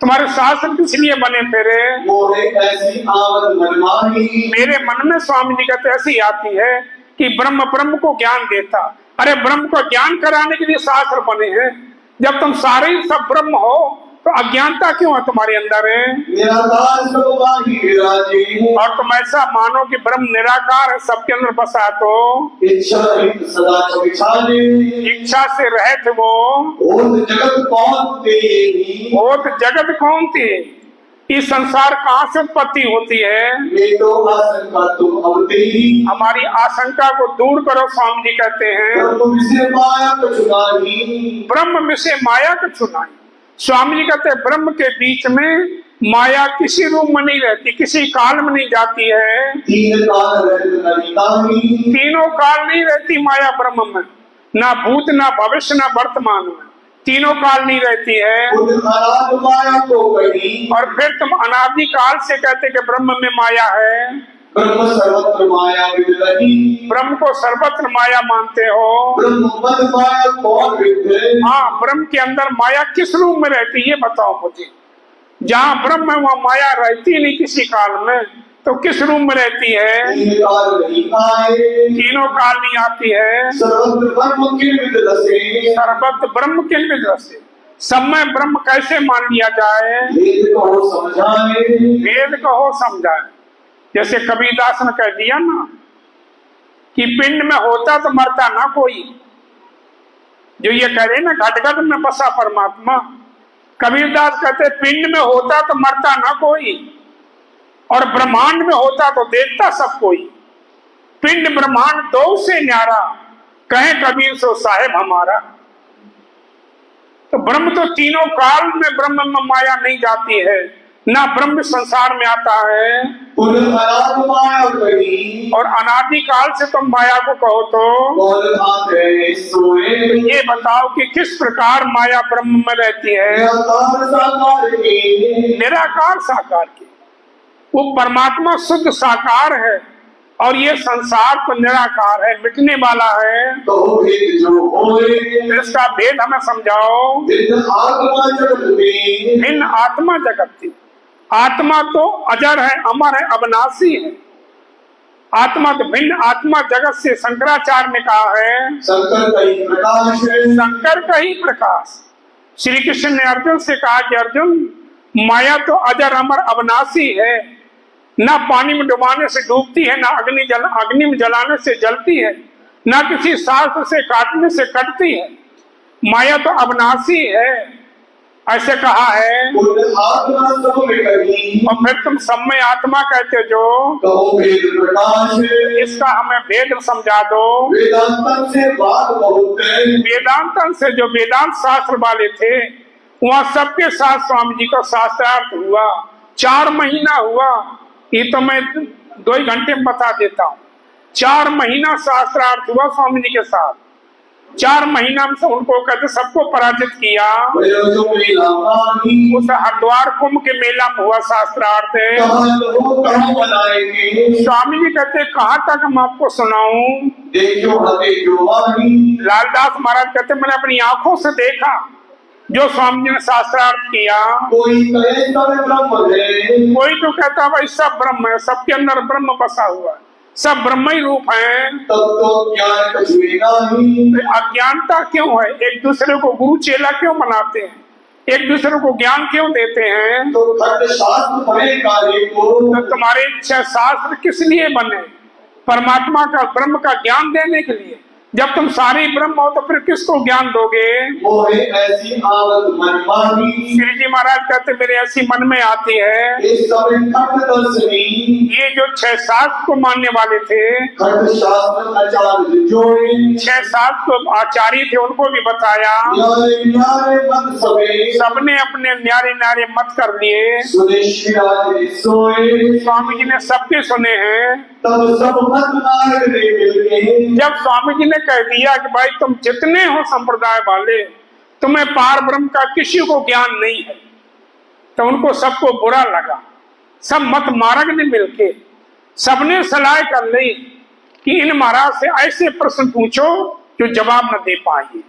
तुम्हारे शास्त्र किस लिए बने फिरे? मोरे ऐसी आवत मनमानी, मेरे मन में स्वामी जी कहते ऐसी आती है कि ब्रह्म ब्रह्म को ज्ञान देता। अरे ब्रह्म को ज्ञान कराने के लिए शास्त्र बने हैं। जब तुम सारे ही सब ब्रह्म हो तो अज्ञानता क्यों है तुम्हारे अंदर है? निराकार सब माही विराजे। और तुम ऐसा मानो कि ब्रह्म निराकार है, सबके अंदर बसा है, तो इच्छा रहित सदा विचारे। इच्छा से रहित वो होत जगत कौन तेरी। होत जगत कौन थी? इस संसार कहाँ से उत्पत्ति होती है? ये तो आशंका तुम अब तेरी। हमारी आशंका को दूर करो, स्वामी जी कहते हैं। ब्रह्म विषय माया कछु नाही। ब्रह्म विषय माया को चुनाई। स्वामी जी कहते हैं ब्रह्म के बीच में माया किसी रूप में नहीं रहती, किसी काल में नहीं जाती है। तीन काल रहत नहीं ताही। तीनों काल नहीं रहती माया ब्रह्म में, ना भूत ना भविष्य ना वर्तमान में, तीनों काल नहीं रहती है। उन अनाद माया को कही। और फिर तुम अनादि काल से कहते कि ब्रह्म में माया है। ब्रह्म सर्वत्र माया विदलही। ब्रह्म को सर्वत्र माया मानते हो। ब्रह्म मद माया कौन विद्ये। हाँ, ब्रह्म के अंदर माया किस रूप में रहती है ये बताओ मुझे। जहाँ ब्रह्म है वहाँ माया रहती नहीं किसी काल में, तो किस रूप में रहती है? तीन काल नहीं आए। तीनों काल नहीं आती है। सर्वत्र ब्रह्म किल विदलसे। सर्वत्र ब्रह्म के लिए से सब में ब्रह्म कैसे मान लिया जाए? वेद कहो समझाए। वेद कहो समझाए। जैसे कबीरदास ने कह दिया ना कि पिंड में होता तो मरता ना कोई। जो ये कह रहे ना घट घट में बसा परमात्मा, कबीरदास कहते पिंड में होता तो मरता ना कोई, और ब्रह्मांड में होता तो देखता सब कोई। पिंड ब्रह्मांड दो से न्यारा, कहे कबीर सो साहेब हमारा। तो ब्रह्म तो तीनों काल में ब्रह्म में माया नहीं जाती है, ना ब्रह्म संसार में आता है। उन अनाद माया कही। और अनादि काल से तुम माया को कहो तो कौन भाते सोए। ये बताओ कि किस प्रकार माया ब्रह्म में रहती है? निराकार साकार के। निराकार साकार की। वो परमात्मा शुद्ध साकार है, और ये संसार तो निराकार है, मिटने वाला है। तो भेद जो होए। इसका भेद हमें समझाओ। भिन्न आत्मा जगत में। भिन्न आत्मा जगत थी। आत्मा तो अजर है, अमर है, अविनाशी है। आत्मा तो भिन्न आत्मा जगत से शंकराचार्य ने कहा है। शंकर का ही प्रकाश है। शंकर का ही प्रकाश। श्री कृष्ण ने अर्जुन से कहा कि अर्जुन, माया तो अजर अमर अविनाशी है, ना पानी में डुबाने से डूबती है, ना अग्नि में जलाने से जलती है, ना किसी शास्त्र से काटने से कटती है। माया तो अविनाशी है, ऐसे कहा है। उन आत्मा सब में कही। और फिर तुम सब में आत्मा कहते जो, कहो भेद प्रकाश है। इसका हमें भेद समझा दो। वेदांतन से बात बहुत है। वेदांतन से जो वेदांत शास्त्र वाले थे, वहाँ सबके साथ स्वामी जी का शास्त्रार्थ हुआ। 4 महीना हुआ। ये तो मैं 2 घंटे में बता देता हूँ। 4 महीना शास्त्रार्थ हुआ स्वामी जी के साथ। 4 महीना में से उनको कहते सबको पराजित किया। उस हरिद्वार कुंभ के मेला में हुआ शास्त्रार्थ। स्वामी जी कहते कहाँ तक हम आपको सुनाऊं? लालदास महाराज कहते मैंने अपनी आंखों से देखा जो स्वामी जी ने शास्त्रार्थ किया। कोई तो कहता भाई सब ब्रह्म है, सबके अंदर ब्रह्म बसा हुआ है, सब ब्रह्म ही रूप है। तब तो ज्ञान कछुएगा ही। अज्ञानता क्यों है? एक दूसरे को गुरु चेला क्यों बनाते हैं? एक दूसरे को ज्ञान क्यों देते हैं? तो शास्त्र पढ़े कार्य को। तो तुम्हारे इच्छा शास्त्र किस लिए बने? परमात्मा का ब्रह्म का ज्ञान देने के लिए। जब तुम सारे ब्रह्म हो तो फिर किसको ज्ञान दोगे? मोहे ऐसी आवत मन माही। श्री जी महाराज कहते मेरे ऐसी मन में आती है। इस समय खट दर्शनी। ये जो 6 शास्त्र को मानने वाले थे, खट शास्त्र आचार्य जोड़े। 6 शास्त्र को आचार्य थे, उनको भी बताया। सबने अपने न्यारे न्यारे मत कर लिए। स्वामी जी ने सबके सुने हैं। तब सब मत मार्ग ने मिलके। जब स्वामी जी ने कह दिया कि भाई तुम जितने हो संप्रदाय वाले, तुम्हें पार ब्रह्म का किसी को ज्ञान नहीं है, तो उनको सबको बुरा लगा। सब मत मार्ग ने मिलके सबने सलाह कर ली कि इन महाराज से ऐसे प्रश्न पूछो जो जवाब न दे पाएंगे।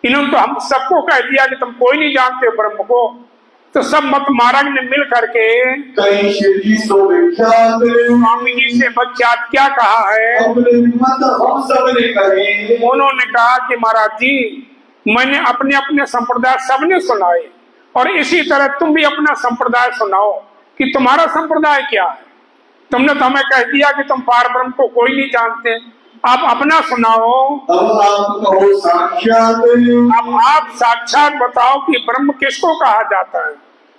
इन्होंने तो हम सबको कह दिया कि तुम कोई नहीं जानते ब्रह्म को, तो सब मत मार्ग ने मिल करके कई शिवजी सो विख्यात। स्वामी जी से विख्यात क्या कहा है? अपने मत हम सब ने कहे। उन्होंने कहा कि महाराज जी मैंने अपने अपने संप्रदाय सबने सुनाए, और इसी तरह तुम भी अपना संप्रदाय सुनाओ कि तुम्हारा संप्रदाय क्या है। तुमने तो हमें कह दिया कि तुम पार ब्रह्म को कोई नहीं जानते, आप अपना सुनाओ। अब आप कहो साक्षात। अब आप साक्षात बताओ कि ब्रह्म किसको कहा जाता है,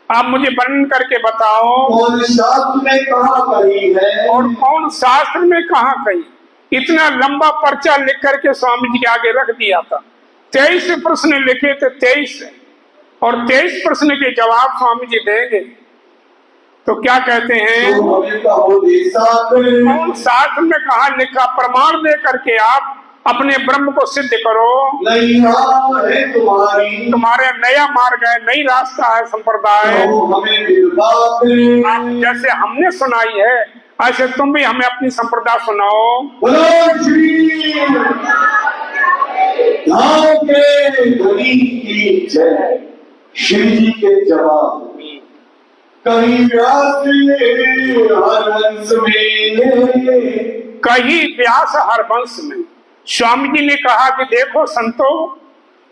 आप मुझे वर्णन करके बताओ। कौन शास्त्र में कहाँ कही है और कौन शास्त्र में कहाँ कही। इतना लंबा पर्चा लिख करके स्वामी जी के आगे रख दिया था। 23 प्रश्न लिखे थे, 23, और 23 प्रश्न के जवाब स्वामी जी देंगे। तो क्या कहते हैं, तो हमें कहो कौन शास्त्र में कहा लिखा, प्रमाण दे करके आप अपने ब्रह्म को सिद्ध करो। नहीं है तुम्हारे नया मार्ग है, नई रास्ता है संप्रदाय। तो हमें विद्वान आप जैसे हमने सुनाई है ऐसे तुम भी हमें अपनी संप्रदाय सुनाओ। बोलो श्री धाम के धनी की जय। श्री जी के जवाब कहीं व्यास हरवंश में, कहीं व्यास हरवंश में। स्वामी जी ने कहा कि देखो संतो,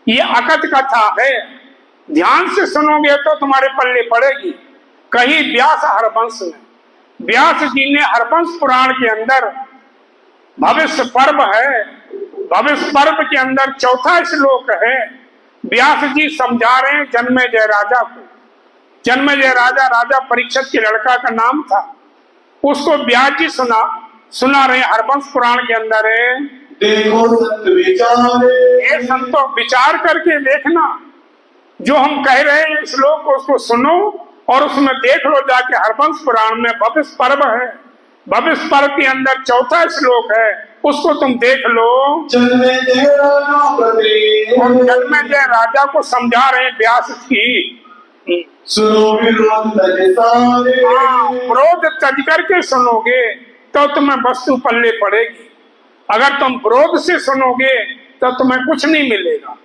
ये अकथ कथा है, ध्यान से सुनोगे तो तुम्हारे पल्ले पड़ेगी। कहीं व्यास हरवंश में, व्यास जी ने हरवंश पुराण के अंदर भविष्य पर्व है, भविष्य पर्व के अंदर 4था श्लोक है। व्यास जी समझा रहे हैं जन्मेजय राजा को। जन्मेजय राजा राजा परीक्षित के लड़का का नाम था, उसको व्यास जी सुना रहे हरवंश पुराण के अंदर है। देखो संत विचारे, ये संतो विचार करके देखना, जो हम कह रहे हैं श्लोक को उसको सुनो और उसमें देख लो जाके। हरवंश पुराण में भविष्य पर्व है, भविष्य पर्व के अंदर 4था श्लोक है, उसको तुम देख लो। जन्मेजय राजा को समझा रहे हैं व्यास की, सुनो विरोध सारे। विरोध तज करके सुनोगे तो तुम्हें वस्तु पल्ले पड़ेगी। अगर तुम विरोध से सुनोगे तो तुम्हें कुछ नहीं मिलेगा।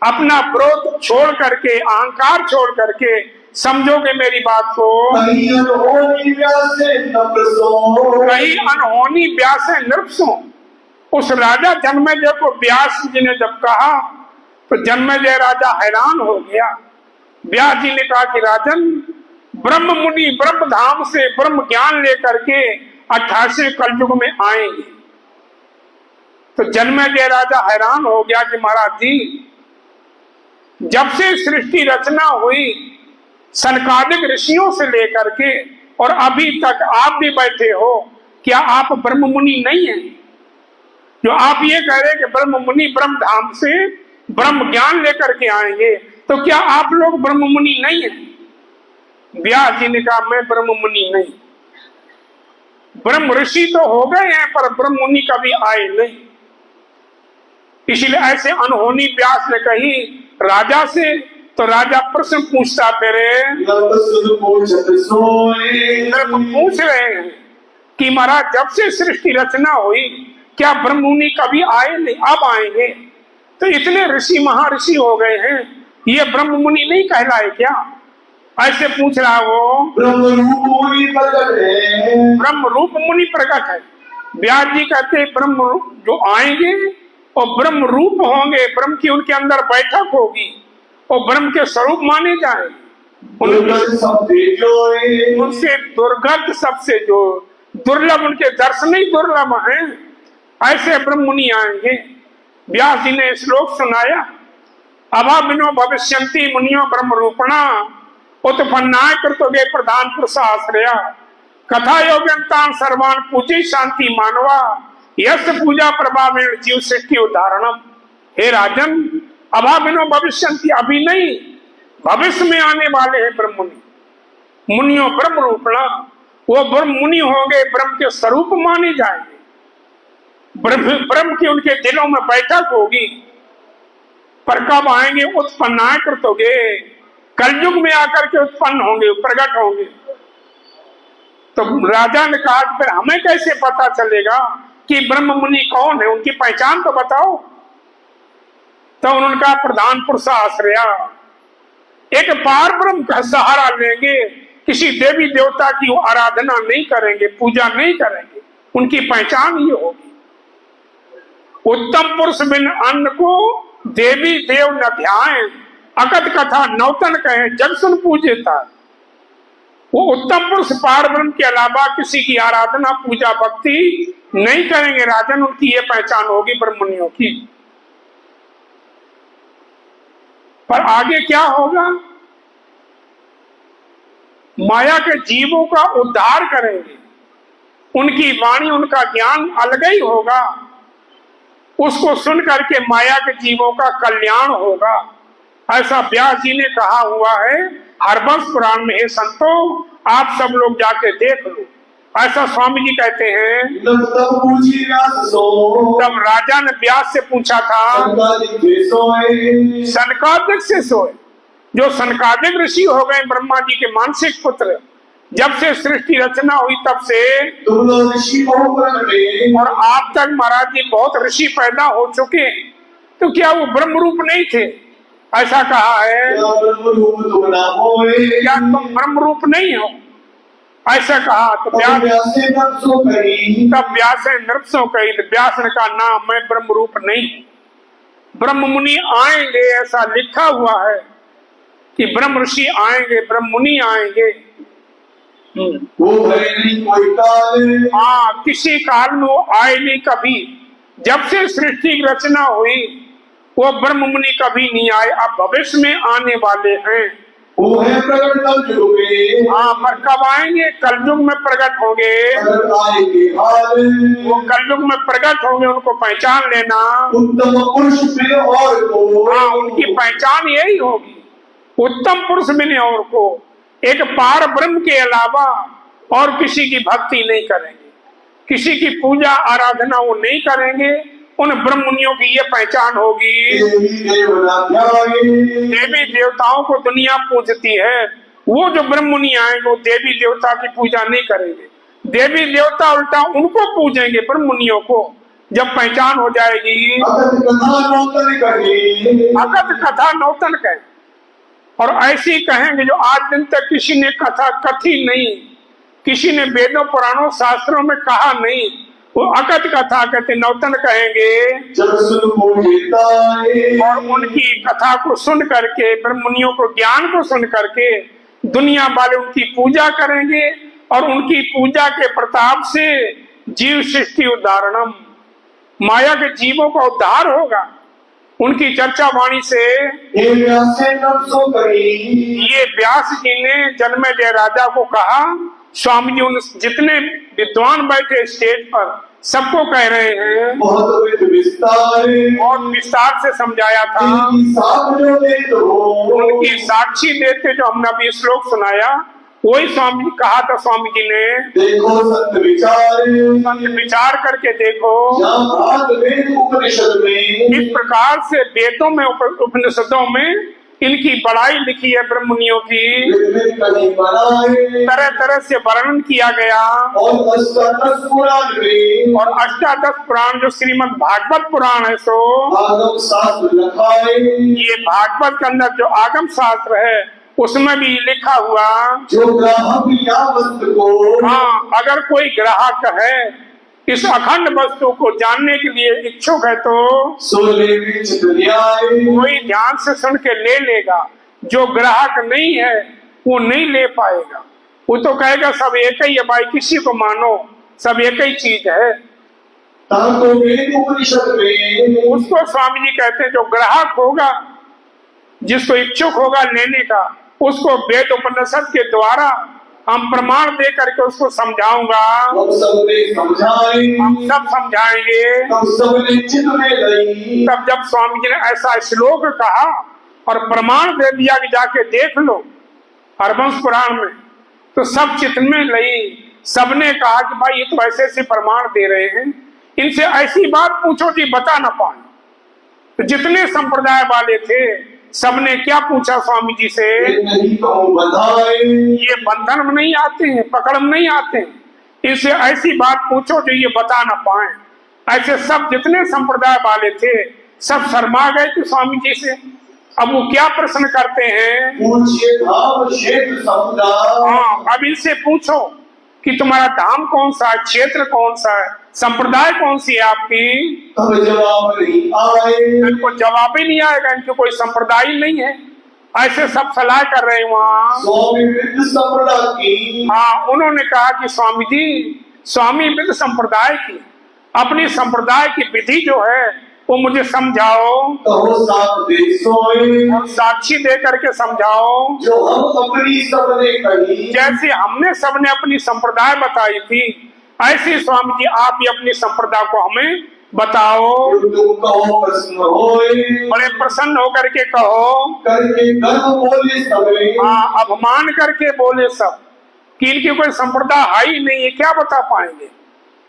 अपना विरोध छोड़ करके, अहंकार छोड़ करके समझोगे मेरी बात को। कहीं अनहोनी व्यास है नृपसों। उस राजा जन्मेजय को व्यास जी ने जब कहा तो जन्मेजय राजा हैरान हो गया। व्यास जी ने कहा कि राजन, ब्रह्म मुनि ब्रह्म धाम से ब्रह्म ज्ञान लेकर के 28वें कलयुग में आएंगे। तो जन्मेजय राजा हैरान हो गया कि महाराज जी, जब से सृष्टि रचना हुई सनकादिक ऋषियों से लेकर के और अभी तक आप भी बैठे हो, क्या आप ब्रह्म मुनि नहीं हैं? जो आप ये कह रहे हैं कि ब्रह्म मुनि ब्रह्म धाम से ब्रह्म ज्ञान लेकर के आएंगे, तो क्या आप लोग ब्रह्म मुनि नहीं हैं? व्यास जी ने कहा मैं ब्रह्म मुनि नहीं, ब्रह्म ऋषि तो हो गए हैं पर ब्रह्म मुनि कभी आए नहीं। इसलिए ऐसे अनहोनी व्यास ने कही राजा से। तो राजा प्रश्न पूछता फिरे, पूछ रहे हैं कि महाराज जब से सृष्टि रचना हुई क्या ब्रह्म मुनि कभी आए नहीं, अब आएंगे? तो इतने ऋषि महर्षि हो गए हैं, ये ब्रह्म मुनि नहीं कहलाए क्या? ऐसे पूछ रहा वो। ब्रह्म रूप मुनि प्रकट है, ब्रह्म रूप मुनि प्रकट है। व्यास जी कहते ब्रह्म जो आएंगे और ब्रह्म रूप होंगे, ब्रह्म की उनके अंदर बैठक होगी और ब्रह्म के स्वरूप माने जाएंगे। उनसे दुर्गत सबसे जो दुर्लभ, उनके दर्शन ही दुर्लभ हैं, ऐसे ब्रह्म मुनि आएंगे। व्यास जी ने श्लोक सुनाया, अभाविनो भविष्यन्ति मुनियो ब्रह्म रूपणा उत्पन्नाय कृतोगे प्रधान पुरुष आश्रया कथा योग्यतान सर्वान पूजे शांति मानवा यश पूजा प्रभावेण जीव सृष्टि उदाहरणम। हे राजन, अभाविनो भविष्यन्ति, अभी नहीं भविष्य में आने वाले हैं ब्रह्म मुनि। मुनियो ब्रह्म रूपणा, वो ब्रह्म मुनि होंगे, ब्रह्म के स्वरूप माने जाएंगे, ब्रह्म की उनके दिलों में बैठक होगी। पर कब आएंगे? उत्पन्नाय कृतोगे, कलयुग में आकर के उत्पन्न होंगे, प्रकट होंगे। तो राजा ने कहा फिर हमें कैसे पता चलेगा कि ब्रह्म मुनि कौन है, उनकी पहचान तो बताओ। तो उनका प्रधान पुरुष आश्रया, एक पार ब्रह्म का सहारा लेंगे, किसी देवी देवता की आराधना नहीं करेंगे, पूजा नहीं करेंगे, उनकी पहचान ये होगी। उत्तम पुरुष बिन अन्न को देवी देव न ध्याएं, अकथ कथा नौतन कहे जग सुन पूजेता। वो उत्तम पुरुष पार ब्रह्म के अलावा किसी की आराधना पूजा भक्ति नहीं करेंगे राजन, उनकी ये पहचान होगी ब्रह्मनियों की। पर आगे क्या होगा? माया के जीवों का उद्धार करेंगे, उनकी वाणी उनका ज्ञान अलग ही होगा, उसको सुन करके माया के जीवों का कल्याण होगा। ऐसा व्यास जी ने कहा हुआ है हरवंश पुराण में। हे संतो, आप सब लोग जाके देख लो। ऐसा स्वामी जी कहते हैं। तब राजा ने व्यास से पूछा था, सनकादिक से सोए। जो सनकादिक ऋषि हो गए ब्रह्मा जी के मानसिक पुत्र, जब से सृष्टि रचना हुई तब से तुम लोग ऋषि और आप तक महाराज जी बहुत ऋषि पैदा हो चुके हैं, तो क्या वो ब्रह्म रूप नहीं थे? ऐसा कहा है, क्या तुम ब्रह्म रूप नहीं हो? ऐसा कहा। तो व्यास तब व्यास नृपसों कही, व्यास ने कहा ना, मैं ब्रह्म रूप नहीं, ब्रह्म मुनि आएंगे। ऐसा लिखा हुआ है कि ब्रह्म ऋषि आएंगे, ब्रह्म मुनि आएंगे। वो भले नहीं कोई काल, हाँ, किसी काल में वो आए नहीं कभी। जब से सृष्टि की रचना हुई वो ब्रह्म मुनि कभी नहीं आए, अब भविष्य में आने वाले हैं। वो है प्रकट कलयुग में। हाँ, पर कब आएंगे? कलयुग में प्रकट होंगे। वो कलयुग में प्रकट होंगे, उनको पहचान लेना। उत्तम पुरुष बिन और को, हाँ, उनकी पहचान यही होगी, उत्तम पुरुष बिन और को। एक पार ब्रह्म के अलावा और किसी की भक्ति नहीं करेंगे, किसी की पूजा आराधना वो नहीं करेंगे। उन ब्रह्म मुनियों की ये पहचान होगी। देवी देवताओं को दुनिया पूजती है, वो जो ब्रह्म मुनि आएंगे वो देवी देवता की पूजा नहीं करेंगे, देवी देवता उल्टा उनको पूजेंगे, ब्रह्म मुनियों को। जब पहचान हो जाएगी, अकथ कथा नौतन कहे, और ऐसी कहेंगे जो आज दिन तक किसी ने कथा कथी नहीं, किसी ने वेदों पुराणों शास्त्रों में कहा नहीं, वो अकथ कथा कहते नौतन कहेंगे। और उनकी कथा को सुन करके, ब्रह्म मुनियों को ज्ञान को सुन करके दुनिया वाले उनकी पूजा करेंगे, और उनकी पूजा के प्रताप से जीव सृष्टि उद्धारणम, माया के जीवों का उद्धार होगा उनकी चर्चा वाणी से। ये व्यास जी ने जन्मेजय राजा को कहा। स्वामी जी उन जितने विद्वान बैठे स्टेज पर सबको कह रहे हैं, बहुत विस्तार से समझाया था। उनकी साक्षी देते जो हमने अभी श्लोक सुनाया, वही स्वामी जी कहा था। स्वामी जी ने देखो संत विचार करके देखो, उपनिषद में इस प्रकार से वेदों में उपनिषदों में इनकी बड़ाई लिखी है ब्रह्म मुनियों की, तरह तरह से वर्णन किया गया। और अष्टादश पुराण जो श्रीमद् भागवत पुराण है, सो आगम शास्त्र लिखा है। ये भागवत के अंदर जो आगम शास्त्र है उसमें भी लिखा हुआ, जो ग्राहक या वस्तु को, हाँ, अगर कोई ग्राहक है इस अखंड वस्तु को जानने के लिए इच्छुक है तो कोई ध्यान से सुन के ले लेगा। जो ग्राहक नहीं है वो नहीं ले पाएगा, वो तो कहेगा सब एक ही है भाई, किसी को मानो, सब एक ही चीज है। उसको स्वामी जी कहते हैं जो ग्राहक होगा, जिसको इच्छुक होगा लेने का, उसको वेद उपनिषद के द्वारा हम प्रमाण दे करके उसको समझाऊंगा। हम सब समझाएंगे। तब जब स्वामी जी ने ऐसा श्लोक कहा और प्रमाण दे दिया कि जाके देख लो हरवंश पुराण में, तो सब चित्त में लई। सबने कहा कि भाई ये तो ऐसे ऐसे प्रमाण दे रहे हैं, इनसे ऐसी बात पूछो कि बता ना पाए। तो जितने संप्रदाय वाले थे सबने क्या पूछा स्वामी जी से, ये बंधन में नहीं आते हैं, पकड़ में नहीं आते हैं, इनसे ऐसी बात पूछो जो ये बता ना पाए। ऐसे सब जितने संप्रदाय वाले थे सब शर्मा गए थे स्वामी जी से। अब वो क्या प्रश्न करते हैं, हाँ, अब इनसे पूछो कि तुम्हारा धाम कौन सा है, क्षेत्र कौन सा है, संप्रदाय कौन सी है आपकी। जवाब नहीं आए, इनको जवाब ही नहीं आएगा, इनके कोई संप्रदाय नहीं है। ऐसे सब सलाह कर रहे हैं वहाँ। स्वामी वृद्ध संप्रदाय की हाँ, उन्होंने कहा कि स्वामी जी, स्वामी वृद्ध संप्रदाय की अपनी संप्रदाय की विधि जो है वो मुझे समझाओ कहो सात देशों और साक्षी दे करके समझाओ, जो हम अपनी सबने कही, जैसे हमने सबने अपनी संप्रदाय बताई थी ऐसी स्वामी जी आप ही अपनी संप्रदाय को हमें बताओ। तुम कहो प्रश्न होए, बड़े प्रसन्न होकर के कहो, करके गर्व बोले सबे, हाँ, अपमान करके बोले सब कि इनकी कोई संप्रदाय है ही नहीं है, क्या बता पाएंगे।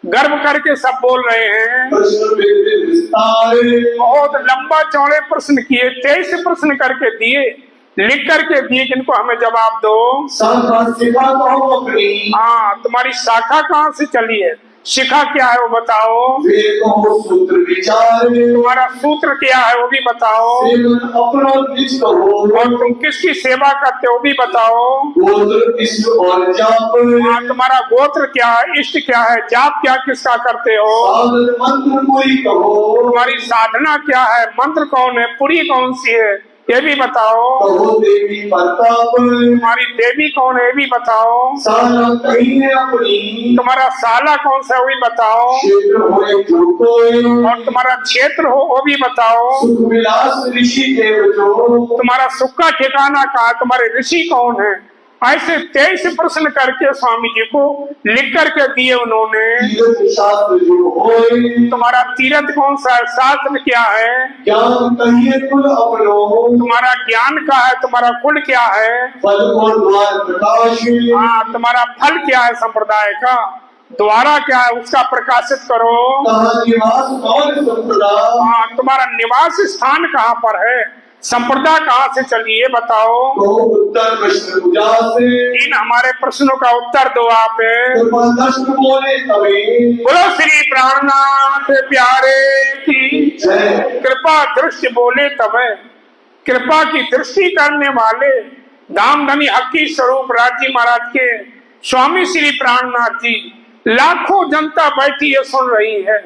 गर्व करके सब बोल रहे हैं। प्रश्न वेद विस्तार, बहुत लंबा चौड़े प्रश्न किए, 23 प्रश्न करके दिए, लिख करके दिए जिनको हमें जवाब दो। शाखा शिखा कहो अपनी, हाँ, तुम्हारी शाखा कहाँ से चली है, शिखा क्या है वो बताओ, वे कहो सूत्र विचार, तुम्हारा सूत्र क्या है वो भी बताओ, सेवन अपना निज कहो, और तुम किसकी सेवा करते हो वो भी बताओ। गोत्र इष्ट और जाप, हाँ, तुम्हारा गोत्र क्या है, इष्ट क्या है, जाप क्या किसका करते हो, साधन मंत्र कोई कहो, तुम्हारी साधना क्या है, मंत्र कौन है, पुरी कौन सी है ये भी बताओ, कहो देवी प्रताप, तुम्हारी देवी कौन है ये भी बताओ, सारा कहीं है अपनी, तुम्हारा साला कौन सा है वो भी बताओ, क्षेत्र होए जो कोई, और तुम्हारा क्षेत्र हो वो भी बताओ, सुख विलास ऋषि देव जो, तुम्हारा सुख का ठिकाना कहाँ है, तुम्हारे ऋषि कौन है। ऐसे 23 प्रश्न करके स्वामी जी को लिख करके दिए उन्होंने। तीर्थ शास्त्र जो होए, तुम्हारा तीर्थ कौन सा है, शास्त्र क्या है, ज्ञान कहिए कुल अपनो, तुम्हारा ज्ञान का है, तुम्हारा कुल क्या है, फल और द्वार प्रकाश, हाँ, तुम्हारा फल क्या है, संप्रदाय का द्वारा क्या है उसका प्रकाशित करो, कहाँ निवास कौन संप्रदाय, हाँ, तुम्हारा निवास स्थान कहाँ पर है, संप्रदाय कहाँ से चली है बताओ। तो उत्तर प्रश्न पूजा से, इन हमारे प्रश्नों का उत्तर दो आप। कृपा दर्शन बोले तभी, बोलो श्री प्राणनाथ प्यारे की जय। कृपा दृष्टि बोले तब, कृपा की दृष्टि करने वाले धाम धनी हकी स्वरूप राज्य महाराज के स्वामी श्री प्राणनाथ जी, लाखों जनता बैठी है सुन रही है,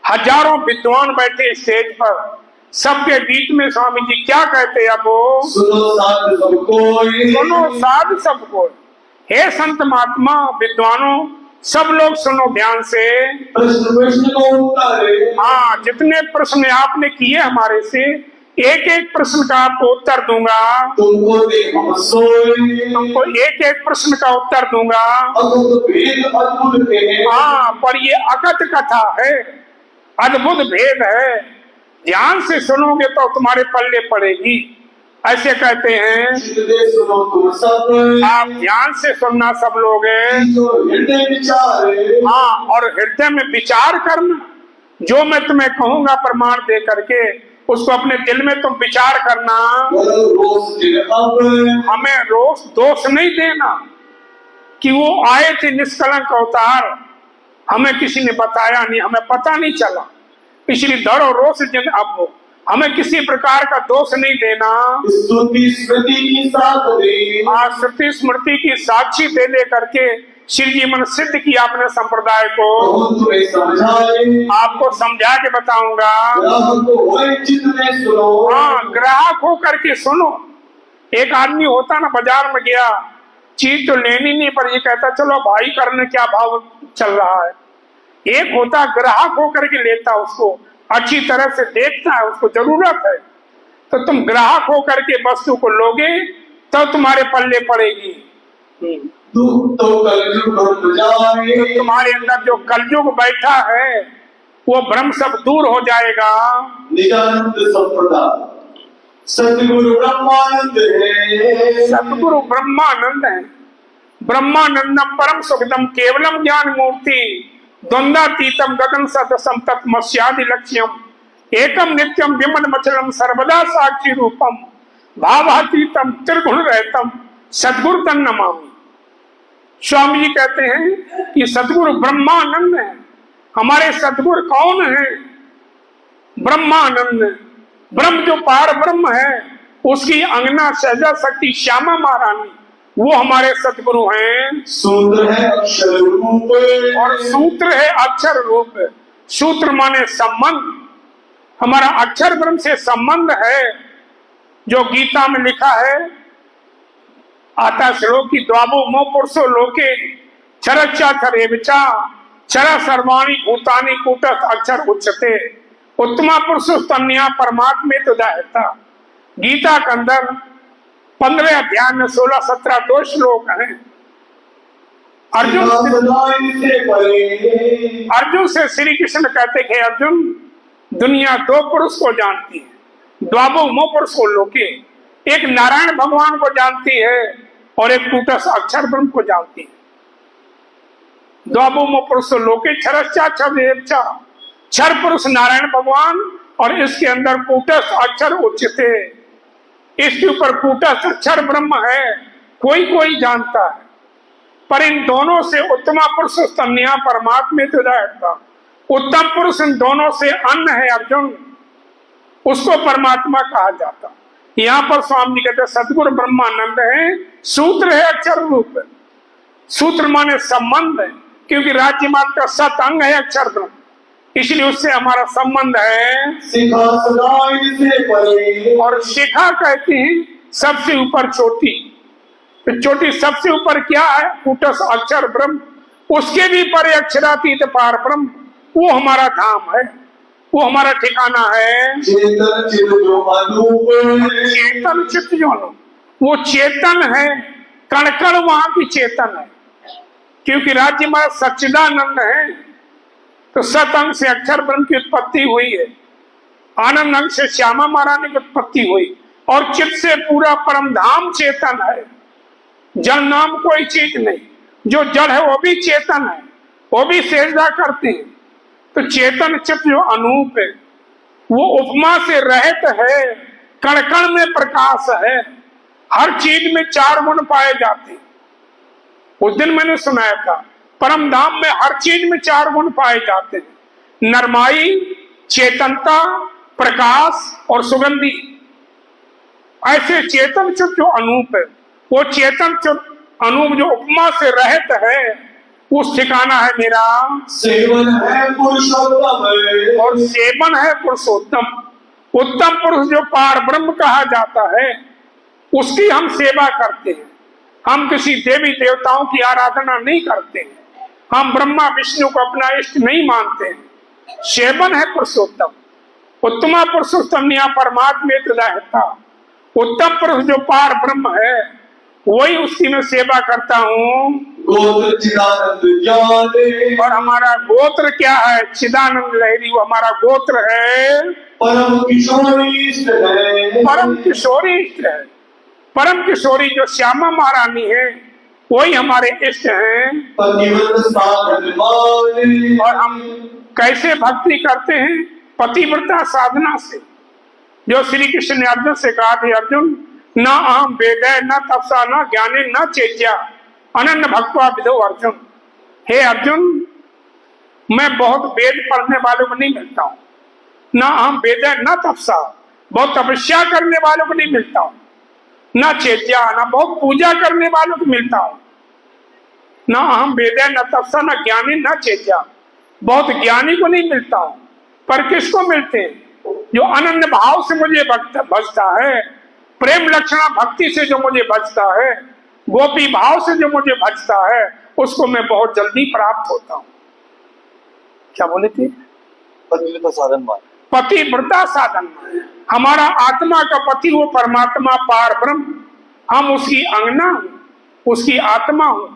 हजारों विद्वान बैठे स्टेज पर, सबके बीच में स्वामी जी क्या कहते हैं अब वो, सुनो साध सबको, सुनो साध सबको, हे संत महात्मा विद्वानों सब लोग सुनो ध्यान से। प्रश्न प्रश्न को उत्तर, हाँ, जितने प्रश्न आपने किए हमारे से एक एक प्रश्न का आपको उत्तर दूंगा, तुमको दे हम सोए, तुमको एक एक प्रश्न का उत्तर दूंगा। अद्भुत भेद अद्भुत है, हाँ, पर ये अकथ कथा है, अद्भुत भेद है, ध्यान से सुनोगे तो तुम्हारे पल्ले पड़ेगी, ऐसे कहते हैं। चित्त दे सुनो तुम सब, आप ध्यान से सुनना सब लोग, जो हृदय विचार, हाँ, और हृदय में विचार करना, जो मैं तुम्हें कहूंगा प्रमाण दे करके उसको अपने दिल में तुम विचार करना। रोज दिन अब, हमें रोज दोष नहीं देना कि वो आए थे निष्कलंक अवतार, हमें किसी ने बताया नहीं, हमें पता नहीं चला, इसलिए डर और रोष जिन अब हमें किसी प्रकार का दोष नहीं देना। स्तुति स्मृति की साथ दे, आज श्रुति स्मृति की साक्षी दे दे करके श्री जी मन सिद्ध किया अपने संप्रदाय को, तुम्हें समझाए, आपको समझा के बताऊंगा। ग्राहक को होए चित्त में सुनो, हाँ, ग्राहक हो करके सुनो। एक आदमी होता ना, बाजार में गया, चीज तो लेनी नहीं पर ये कहता चलो भाई करने क्या भाव चल रहा है। एक होता ग्राहक होकर के लेता, उसको अच्छी तरह से देखता है, उसको जरूरत है, तो तुम ग्राहक होकर के वस्तु को लोगे तो तुम्हारे पल्ले पड़ेगी। दुख तो कलयुग ढूंढ जाए, तो तुम्हारे अंदर जो कलयुग बैठा है वो भ्रम सब दूर हो जाएगा। निजानंद संप्रदाय सतगुरु ब्रह्मानंद है, सतगुरु ब्रह्मानंद है, ब्रह्मानंदम परम सुखदम केवलम ज्ञान मूर्ति द्वंद्वातीतम गगन सदसम तत्मस्यादि लक्ष्यम एकम नित्यम विमल मचलम सर्वदा साक्षी रूपम भावातीतम त्रिगुण रहतम सद्गुरु तन नमामि। स्वामी जी कहते हैं कि सद्गुरु ब्रह्मानंद है। हमारे सद्गुरु कौन है? ब्रह्मानंद। ब्रह्म जो पार ब्रह्म है, उसकी अंगना सहजा शक्ति श्यामा महारानी, वो हमारे सद्गुरु हैं। सूत्र है अक्षर रूप, और सूत्र है अक्षर रूप। सूत्र माने संबंध, हमारा अक्षर ब्रह्म से संबंध है। जो गीता में लिखा है, आता श्लोक की द्वाबो मो पुरुषो लोके क्षरच्चा क्षरेविचा क्षर सर्वाणि भूतानि कूटस्थ अक्षर उच्यते उत्तमा पुरुषोत्तमया परमात्मे तो दायता। गीता के अंदर 15 अध्याय में 16-17 2 श्लोक हैं। अर्जुन से श्री कृष्ण कहते हैं, अर्जुन दुनिया 2 पुरुष को जानती है, द्वाबो मो पुरुष को लोके, एक नारायण भगवान को जानती है और एक कूटस्थ अक्षर ब्रह्म को जानती है। द्वाबो मो पुरुष लोके क्षरच्चा क्षरेविचा, क्षर पुरुष नारायण भगवान और इसके अंदर कूटस्थ अक्षर उच्यते, इसके ऊपर कूटस्थ अक्षर ब्रह्म है, कोई कोई जानता है। पर इन दोनों से उत्तमा पुरुष स्तन्या परमात्मे तुदायता, उत्तम पुरुष इन दोनों से अन्न है अर्जुन, उसको परमात्मा कहा जाता। यहाँ पर स्वामी जी कहते सदगुरु ब्रह्मानंद है, सूत्र है अक्षर रूप है। सूत्र माने संबंध है, क्योंकि राज्य मार्ग का सत अंग है अक्षर ब्रह्म, इसलिए उससे हमारा संबंध है। शिखा से परे, और शिखा कहते हैं सबसे ऊपर चोटी, तो चोटी सबसे ऊपर क्या है? कूटस्थ अक्षर ब्रह्म, उसके भी परे अक्षरातीत पार ब्रह्म, वो हमारा धाम है, वो हमारा ठिकाना है। चेतन चित जो अनूप, चेतन चित जो अनूप, वो चेतन है, कण कण वहां की चेतन है, क्योंकि राज्य में सच्चिदानंद है, तो सत अंग से अक्षर ब्रह्म की उत्पत्ति हुई है, आनंद अंग से श्यामा महारानी की उत्पत्ति हुई, और चित्त से पूरा परम धाम चेतन है। जड़ नाम कोई चीज नहीं, जो जड़ है वो भी चेतन है, वो भी सेजदा करते हैं। तो चेतन चित्त जो अनूप है, वो उपमा से रहित है, कण कण में प्रकाश है, हर चीज में 4 गुण पाए जाते हैं। उस दिन मैंने सुनाया था, परम धाम में हर चीज में 4 गुण पाए जाते हैं, नरमाई, चेतनता, प्रकाश और सुगंधी। ऐसे चेतन चित्त जो अनूप है, वो चेतन चित्त अनूप जो उपमा से रहित है, उस ठिकाना है मेरा। सेवन है पुरुषोत्तम, और सेवन है पुरुषोत्तम, उत्तम पुरुष जो पार ब्रह्म कहा जाता है, उसकी हम सेवा करते हैं। हम किसी देवी देवताओं की आराधना नहीं करते हैं, हम ब्रह्मा विष्णु को अपना इष्ट नहीं मानते हैं। सेवन है पुरुषोत्तम, उत्तमा पुरुषोत्तम यहाँ परमात्मा तुदायता, उत्तम पुरुष जो पार ब्रह्म है, वही उसकी मैं सेवा करता हूँ। गोत्र चिदानंद ज्ञाने, और हमारा गोत्र क्या है? चिदानंद लहरी, वो हमारा गोत्र है। परम किशोरी इष्ट है, परम किशोरी इष्ट है, परम किशोरी जो श्यामा महारानी है, वही हमारे इष्ट हैं। पतिव्रत साधन माने, और हम कैसे भक्ति करते हैं? पतिव्रता साधना से। जो श्री कृष्ण ने अर्जुन से कहा था, अर्जुन न अहम वेद न तपसा न ज्ञाने न चेत्या अनन्य भक्त्वा विदो अर्जुन। हे अर्जुन, मैं बहुत वेद पढ़ने वालों को नहीं मिलता हूँ, न अहम वेद न तपसा, बहुत तपस्या करने वालों को नहीं मिलता हूँ, न चेत्या न बहुत पूजा करने वालों को मिलता हूँ, न अहम वेद न तपसा न ज्ञानी न चेत्या, बहुत ज्ञानी को नहीं मिलता हूँ। पर किसको मिलते हैं? जो अनन्य भाव से मुझे भजता है, प्रेम लक्षणा भक्ति से जो मुझे भजता है, गोपी भाव से जो मुझे भजता है, उसको मैं बहुत जल्दी प्राप्त होता हूँ। क्या बोले थे? पतिव्रता साधन मान, पतिव्रता साधन। हमारा आत्मा का पति वो परमात्मा पार ब्रह्म, हम उसकी अंगना हूँ, उसकी आत्मा हूँ।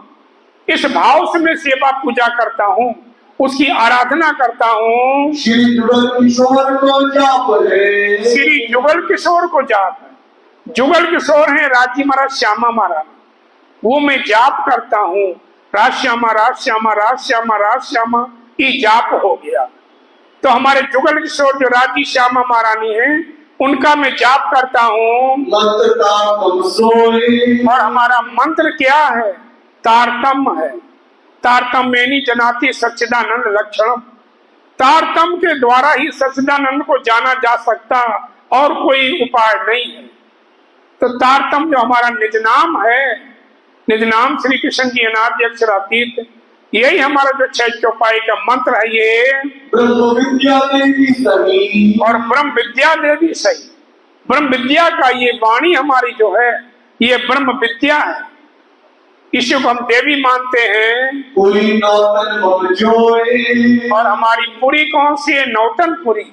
इस भाव से मैं सेवा पूजा करता हूँ, उसकी आराधना करता हूँ। श्री जुगल किशोर को जाप है, श्री जुगल किशोर को जाप है। जुगल किशोर है राज्य महाराज श्यामा महाराज, वो मैं जाप करता हूँ। राज श्यामा राज श्यामा राज श्यामा राज श्यामा, ये जाप हो गया। तो हमारे जुगल किशोर जो राज्य श्यामा महारानी है, उनका मैं जाप करता हूँ। मंत्र तारतम सोए, और हमारा मंत्र क्या है? तारतम है। तारतम्येनि जनाति सच्चिदानंद लक्षणम। तारतम के द्वारा ही सच्चिदानंद को जाना जा सकता, और कोई उपाय नहीं है। तो तारतम जो हमारा निज नाम है, निज नाम श्री कृष्ण जी अनादि अक्षरातीत, यही हमारा जो 6 चौपाई का मंत्र है। ये ब्रह्म विद्या देवी सही, और ब्रह्म विद्या देवी सही, ब्रह्म विद्या का ये वाणी हमारी जो है ये ब्रह्म विद्या है। इसी को हम देवी मानते हैं। कोई नौतन बमजोए। और हमारी पुरी कौन सी है? नौतनपुरी,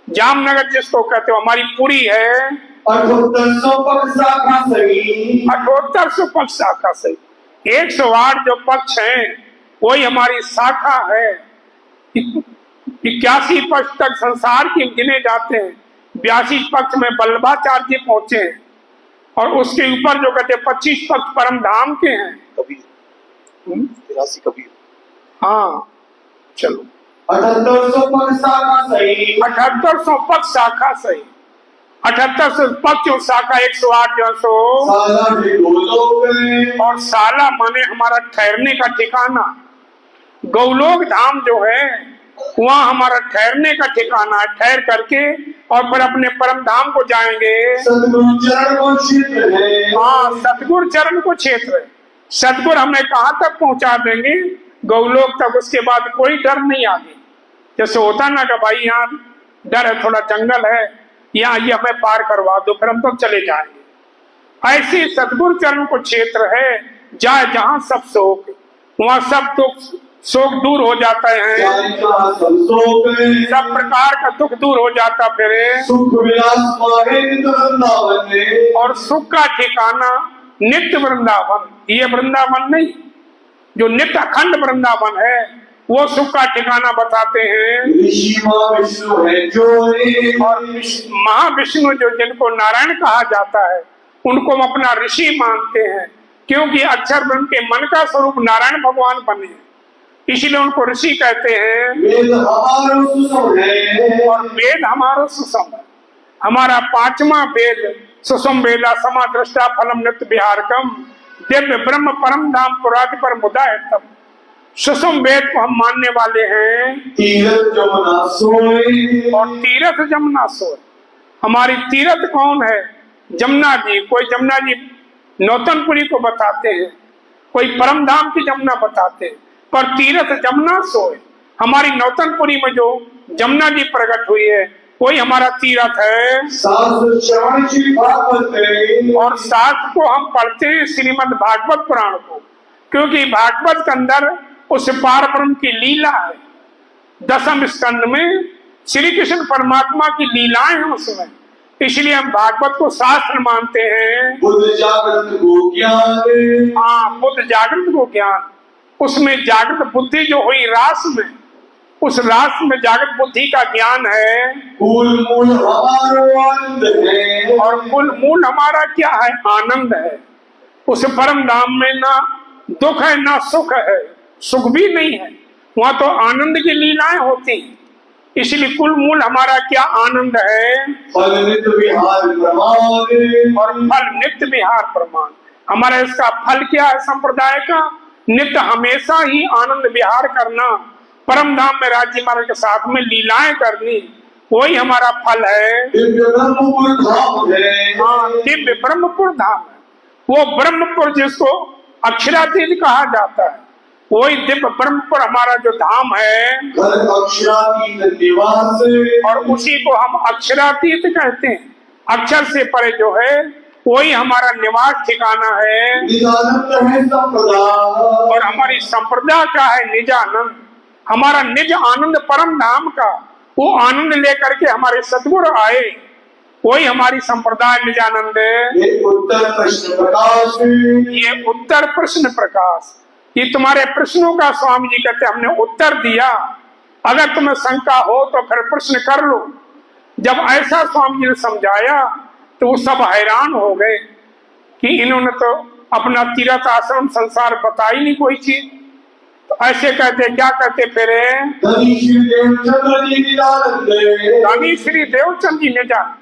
जामनगर जिसको कहते हो हमारी पुरी है। 7800 पक्ष शाखा सही। 7800 पक्ष शाखा सही। 108 जो पक्ष हैं वही हमारी शाखा है। 81 पक्ष तक संसार की गिने जाते हैं। 82 पक्ष में वल्लभाचार्य जी पहुंचे हैं और उसके ऊपर जो कहते हैं 25 पक्ष परम धाम के हैं। कबीर 83 कबीर। हाँ चलो 7800 पक्ष शाखा सही। 7800 पक्ष शाखा सही। 7800 पक्ष और शाखा 108 जो सो साला भी गोलोक है। और साला माने हमारा ठहरने का ठिकाना। गौलोक धाम जो है वहाँ हमारा ठहरने का ठिकाना है। ठहर करके और फिर अपने परम धाम को जाएंगे। सतगुरु चरण को क्षेत्र है। हाँ सतगुरु चरण को क्षेत्र है। सतगुरु हमें कहाँ तक पहुंचा देंगे? गौलोक तक। उसके बाद कोई डर नहीं आगे। जैसे होता ना कि भाई यहाँ डर है, थोड़ा जंगल है, यहाँ ये हमें पार करवा दो फिर हम तो चले जाएंगे। ऐसी सतगुरु चरण को क्षेत्र है जाए जहाँ सब शोक, वहाँ सब दुख शोक दूर हो जाता है। सब प्रकार का दुख दूर हो जाता फिर। सुख विलास और सुख का ठिकाना नित्य वृंदावन। ये वृंदावन नहीं, जो नित्य अखंड वृंदावन है वो सुख का ठिकाना बताते हैं। ऋषि महाविष्णु है जो। और महाविष्णु जो जिनको नारायण कहा जाता है उनको हम अपना ऋषि मानते हैं, क्योंकि अक्षर ब्रह्म के मन का स्वरूप नारायण भगवान बने, इसीलिए उनको ऋषि कहते हैं। वेद हमारो सुसम है। और वेद हमारो सुसम है। हमारा 5वां वेद सुसम वेदा समा दृष्टा फलम नित्य विहारकम दिव्य ब्रह्म परम धाम पुरादि पर मुदा है। तब सुसम वेद को हम मानने वाले हैं। तीरथ जमुना सोए। और तीरथ जमुना सोए। हमारी तीरथ कौन है? जमुना जी। कोई जमुना जी नौतनपुरी को बताते हैं, कोई परम धाम की जमुना बताते हैं, पर तीरथ जमुना सोए। हमारी नौतनपुरी में जो जमुना जी प्रकट हुई है वही हमारा तीरथ है। शास्त्र श्रवण श्री भागवत। और शास्त्र को हम पढ़ते हैं श्रीमद् भागवत पुराण को, क्योंकि भागवत के अंदर उस पार ब्रह्म की लीला है। 10वें स्कंद में श्री कृष्ण परमात्मा की लीलाएं हैं उसमें, इसलिए हम भागवत को शास्त्र मानते हैं। बुद्ध जागृत को ज्ञान। हाँ बुद्ध जागृत को ज्ञान। उसमें जागृत बुद्धि जो हुई रास में, उस रास में जागृत बुद्धि का ज्ञान है। कुल मूल हमारा आनंद है। और कुल मूल हमारा क्या है? आनंद है। उस परम धाम में ना दुख है ना सुख है, सुख भी नहीं है, वहां तो आनंद की लीलाएं होती, इसलिए कुल मूल हमारा क्या? आनंद है। फल नित्य विहार प्रमाण। और फल नित्य विहार प्रमाण। हमारा इसका फल क्या है? संप्रदाय का नित्य हमेशा ही आनंद विहार करना, परम धाम में राज्य महाराज के साथ में लीलाएं करनी, वही हमारा फल है। दिव्य ब्रह्मपुर धाम है। हाँ दिव्य ब्रह्मपुर धाम है। वो ब्रह्मपुर जिसको अक्षरातीत कहा जाता है, वही दिव्य ब्रह्मपुर हमारा जो धाम है। अक्षरातीत निवास। और उसी को हम अक्षरातीत कहते हैं। अक्षर से परे जो है वही हमारा निवास ठिकाना है। निजानंद है संप्रदाय। और हमारी संप्रदाय का है निजानंद। हमारा निज आनंद परम धाम का, वो आनंद लेकर के हमारे सतगुरु आए, वही हमारी संप्रदाय निजानंद है। ये उत्तर प्रश्न प्रकाश। ये उत्तर प्रश्न प्रकाश। ये तुम्हारे प्रश्नों का स्वामी जी कहते हमने उत्तर दिया। अगर तुम्हें शंका हो तो फिर प्रश्न कर लो। जब ऐसा स्वामी जी ने समझाया तो वो सब हैरान हो गए कि इन्होंने तो अपना तीर्थ आश्रम संसार बता ही नहीं कोई चीज। तो ऐसे कहते, क्या कहते फिर? धनी श्री देवचंद जी ने जान,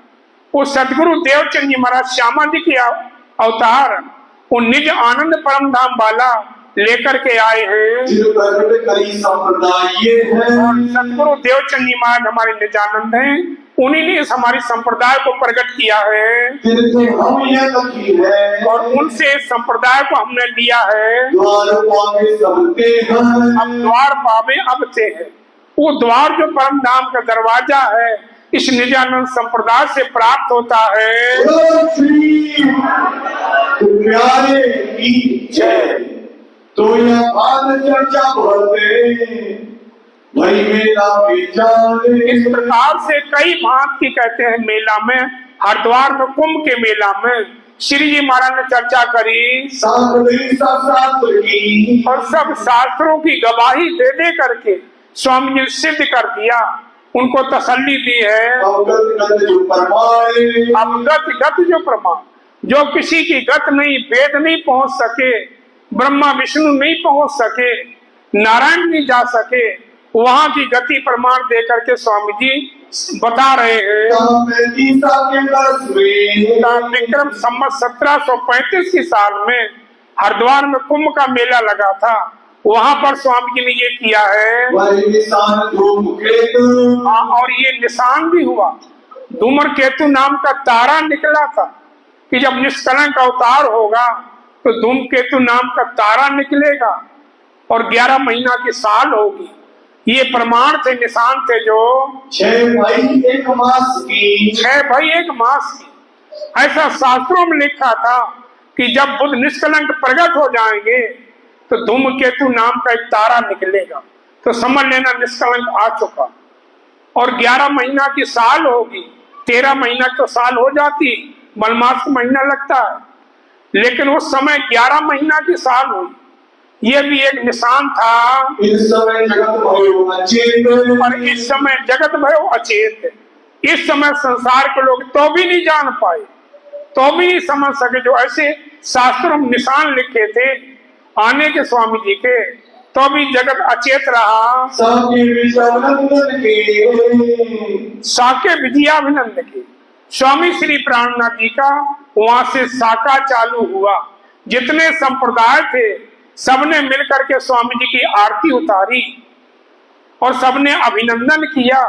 वो सदगुरु देवचंद जी महाराज श्यामा जी के अवतार, वो निज आनंद परम धाम वाला लेकर के आए हैं। संप्रदाय है। और सदगुरु देवचंद जी महाराज हमारे निजानंद हैं, उन्हीं ने इस हमारी संप्रदाय को प्रकट किया है। और उनसे इस संप्रदाय को हमने लिया है। अब द्वार पावे अब से है। वो द्वार जो परम धाम का दरवाजा है, इस निजानंद संप्रदाय से प्राप्त होता है। बोलो श्री प्यारे की जय। तो यह बात चर्चा बढ़ते भाई मेला बेचारे। इस प्रकार से कई भांत की कहते हैं मेला में, हरिद्वार में कुंभ के मेला में श्री जी महाराज ने चर्चा करी शास्त्र की और सब शास्त्रों की गवाही दे दे करके स्वामी जी ने सिद्ध कर दिया, उनको तसल्ली दी है। अवगत जो प्रमाण, अवगत जो प्रमाण, जो किसी की गत नहीं, वेद नहीं पहुंच सके, ब्रह्मा विष्णु नहीं पहुंच सके, नारायण नहीं जा सके, वहां की गति प्रमाण दे करके स्वामी जी बता रहे हैं। विक्रम संवत 1735 की साल में हरिद्वार में कुंभ का मेला लगा था, वहां पर स्वामी जी ने ये किया है। और ये निशान भी हुआ, धूमकेतु नाम का तारा निकला था कि जब निष्कलंक अवतार होगा तो धूमकेतु नाम का तारा निकलेगा और 11 महीना की साल होगी। ये प्रमाण थे, निशान थे जो 6 भाई 1 मास की, 6 भाई 1 मास की। ऐसा शास्त्रों में लिखा था कि जब बुद्ध निष्कलंक प्रकट हो जाएंगे तो धूमकेतु नाम का एक तारा निकलेगा, तो समझ लेना निष्कलंक आ चुका। और 11 महीना की साल होगी, 13 महीना तो साल हो जाती, मलमास का महीना लगता है, लेकिन उस समय 11 महीना की साल हुई। ये भी एक निशान था। इस समय जगत भयो अचेत, और इस समय जगत भयो अचेत, इस समय संसार के लोग तो भी नहीं जान पाए, तो भी नहीं समझ सके, जो ऐसे शास्त्रों में निशान लिखे थे आने के स्वामी जी के, तो भी जगत अचेत रहा। साके विजयाभिनंद के स्वामी श्री प्राणनाथ जी का वहां से साका चालू हुआ। जितने संप्रदाय थे सबने मिलकर के स्वामी जी की आरती उतारी और सबने अभिनंदन किया।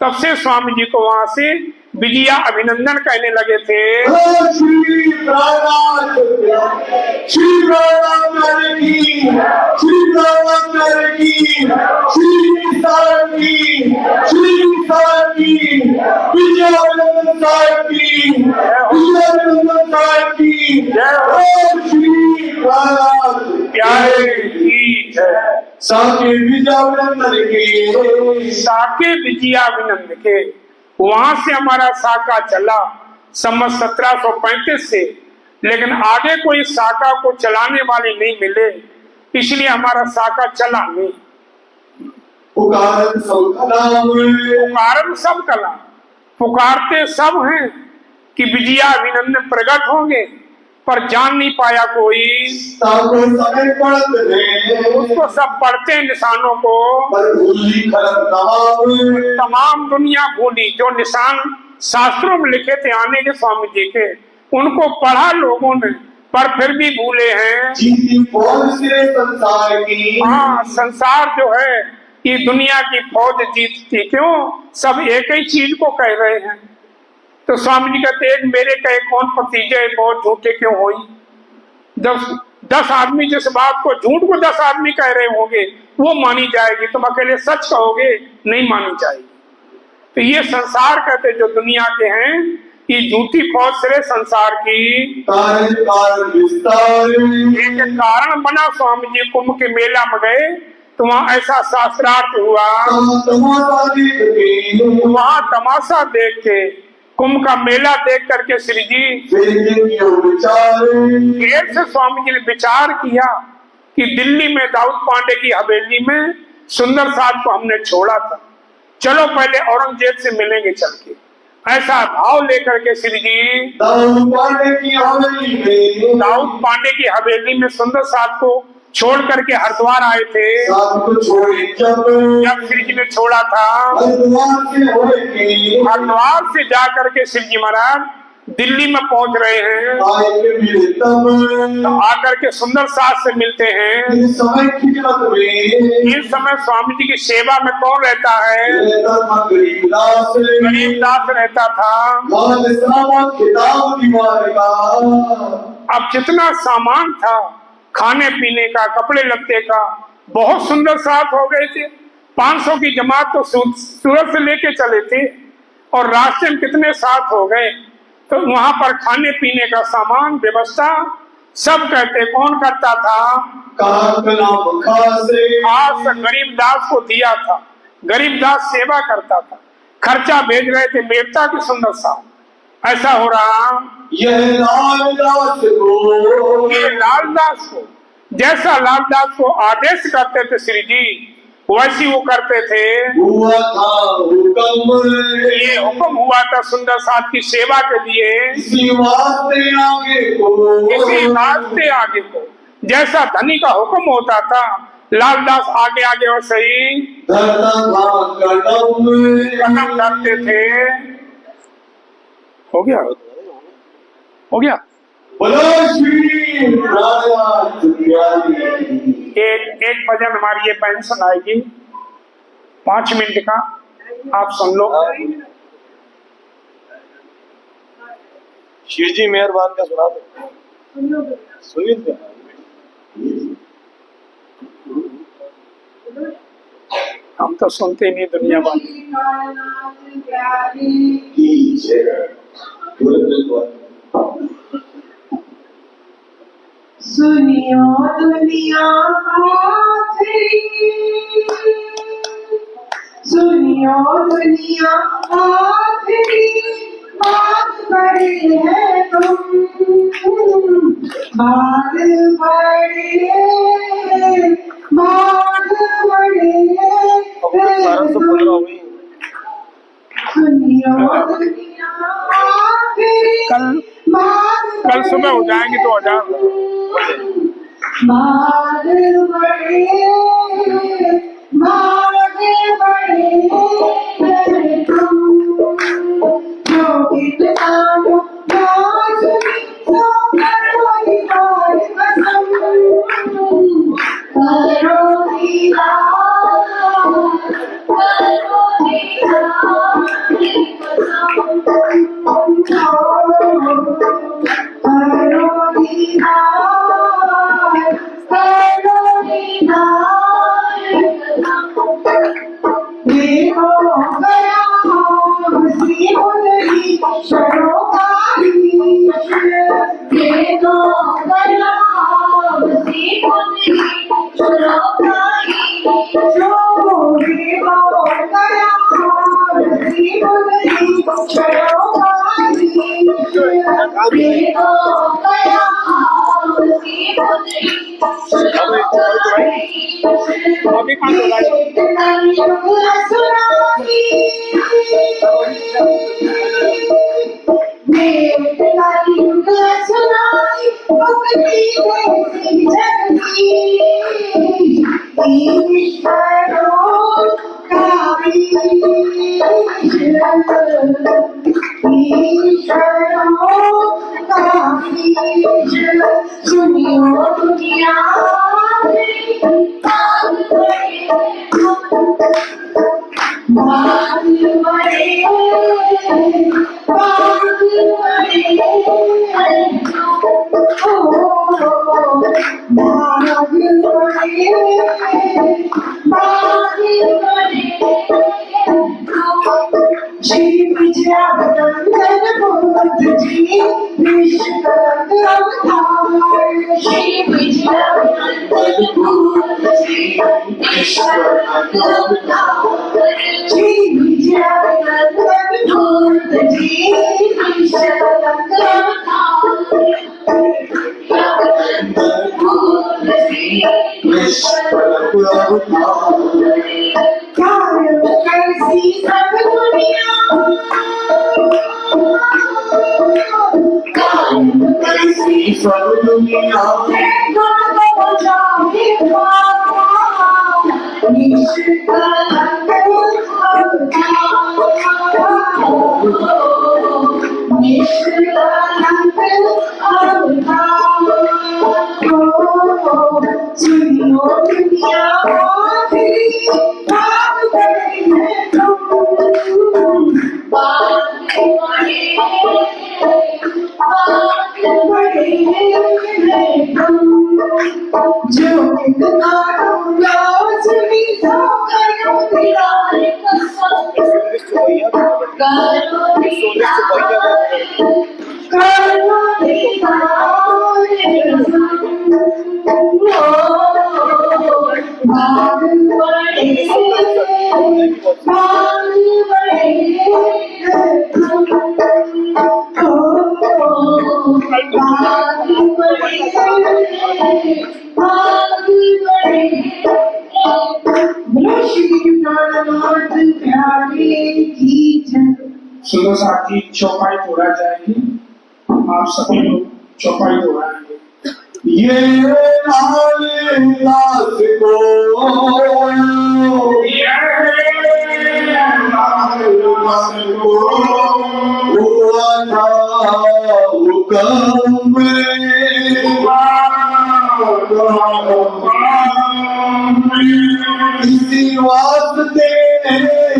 तब से स्वामी जी को वहां से विजया अभिनंदन कहने लगे थे। श्री प्राणनाथ की, श्री प्राणनाथ की, विजयानंद साहब की, विजयानंद साहब की जय हो। श्री प्राणनाथ प्यारे की जय। साके विजयानंद के, साके विजयाभिनंद के वहां से हमारा साका चला संवत 1735 से, लेकिन आगे कोई साका को चलाने वाले नहीं मिले, इसलिए हमारा साका चला नहीं। पुकारन सब कला, पुकारते सब हैं कि विजया अभिनंदन प्रकट होंगे, पर जान नहीं पाया कोई। उसको सब पढ़ते हैं निशानों को, तमाम दुनिया भूली। जो निशान शास्त्रों में लिखे थे आने के स्वामी जी के, उनको पढ़ा लोगों ने, पर फिर भी भूले हैं। संसार की, हाँ, संसार जो है ये दुनिया की फौज जीतती क्यों? सब एक ही चीज को कह रहे हैं। तो स्वामी जी कहते हैं मेरे कहे कौन भतीजे बहुत झूठे क्यों हुई। जब 10 आदमी जिस बात को, झूठ को 10 आदमी कह रहे होंगे वो मानी जाएगी, तुम अकेले सच कहोगे नहीं मानी जाएगी। तो ये संसार कहते जो दुनिया के हैं, ये झूठी फौज से संसार की एक कारण बना। स्वामी जी कुंभ के मेला में गए तो वहाँ ऐसा शास्त्रार्थ हुआ, वहाँ तमाशा देख के, कुंभ का मेला देख करके श्री जी फिर से स्वामी जी ने विचार किया कि दिल्ली में दाऊद पांडे की हवेली में सुंदर साहब को हमने छोड़ा था, चलो पहले औरंगजेब से मिलेंगे चल के। ऐसा भाव लेकर के श्री जी दाऊद पांडे की हवेली में सुंदर साहब को छोड़ करके हरिद्वार आए थे। जब श्री जी ने छोड़ा था, हरिद्वार से जा करके श्री जी महाराज दिल्ली में पहुंच रहे हैं, तो आकर के सुंदर साथ से मिलते हैं। इस समय स्वामी जी की सेवा में कौन रहता है? गरीबदास रहता था। अब जितना सामान था खाने पीने का, कपड़े लत्ते का, बहुत सुंदर साथ हो गए थे। 500 की जमात तो सूरत से लेके चले थे, और रास्ते में कितने साथ हो गए। तो वहां पर खाने पीने का सामान व्यवस्था सब करते, कौन करता था? खास गरीबदास को दिया था, गरीबदास सेवा करता था, खर्चा भेज रहे थे। देवता की सुंदर सा ऐसा हो रहा, ये लालदास को जैसा लालदास को आदेश करते थे श्री जी, वैसी वो करते थे। हुआ था हुक्म, ये हुक्म हुआ था सुंदर साथ की सेवा के लिए, इसी वास्ते आगे को जैसा धनी का हुक्म होता था, लालदास आगे आगे वैसे ही कदम धरते थे। हो गया, हो गया। बोलो श्री राधा। एक भजन हमारी ये बहन सुनाएगी 5 मिनट का, आप सुन लो। शिव जी मेहरबान का सुना दो, सुनिए। हम तो सुनते नहीं दुनिया वाले। सुनियो दुनिया आखिरी, सुनियो दुनिया आखिरी, बात बड़ी है तुम, बात बड़ी है, बात बड़ी है तुम। सुनियो दुनिया आखिरी, कल सुबह हो जाएंगे तो हो जाएंगे। भाग बड़े, भाग बड़े तुम, जो किताब राज तो करो दीदार कसम, करो दीदार, करो दीदार कसम, करो दीदार, करो दीदार देखो गया हंसी उनकी सरोकारी, देखो गया हंसी उनकी सरोकारी, जो देखो गया हंसी उनकी सरोकारी, देखो गया हंसी उनकी अभी कहाँ सुनियो दुनिया भाग बड़े, भाग बड़े, भाग बड़े, भाग बड़े, जीव जगन्नाथ बुद्ध जी विश्व अवतार, जीव जगन्नाथ बुद्ध जी विश्व अवतार, जीव जगन्नाथ बुद्ध जी विश्व अवतार, बुद्ध जी विश्व अवतार, कैसी सब दुनिया, कैसी सब दुनिया, सुनियो दुनिया जो कितना सुनी तो करो दीदार कसम, सुनो साथी, चौपाई तोड़ा जाएगी। आप सभी लोग चौपाई तोड़ाएंगे। ये लाश को हुआ था हुक्म इसी वास्ते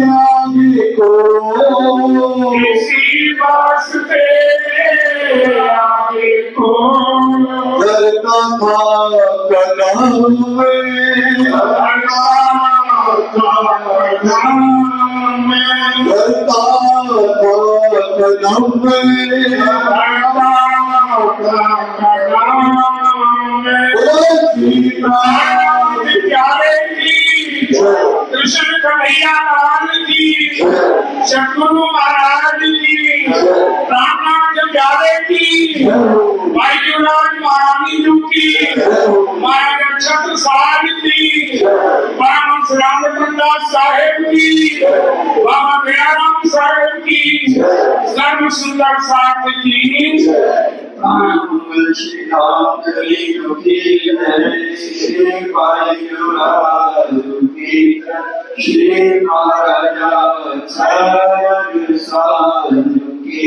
आगे को इसी वास्ते आगे को करता था कदम करता था कदम कृष्ण कन्हैया लाल की, सतगुरु महाराज की, रामनाथ प्यारे की, भाई जुलाल महारानी जी की, महाराज छत्र साहब की, परमहंस रामचंद्र साहेब की, बाबा दयाराम साहेब की, सर्व सुंदर साथ की। श्री राम कली की श्री पाई की श्री महाराजा साधु की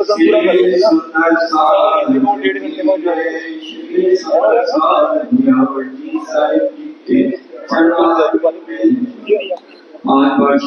श्री सुंदर साधु श्री सुंदर साधु साहिब की आज वर्ष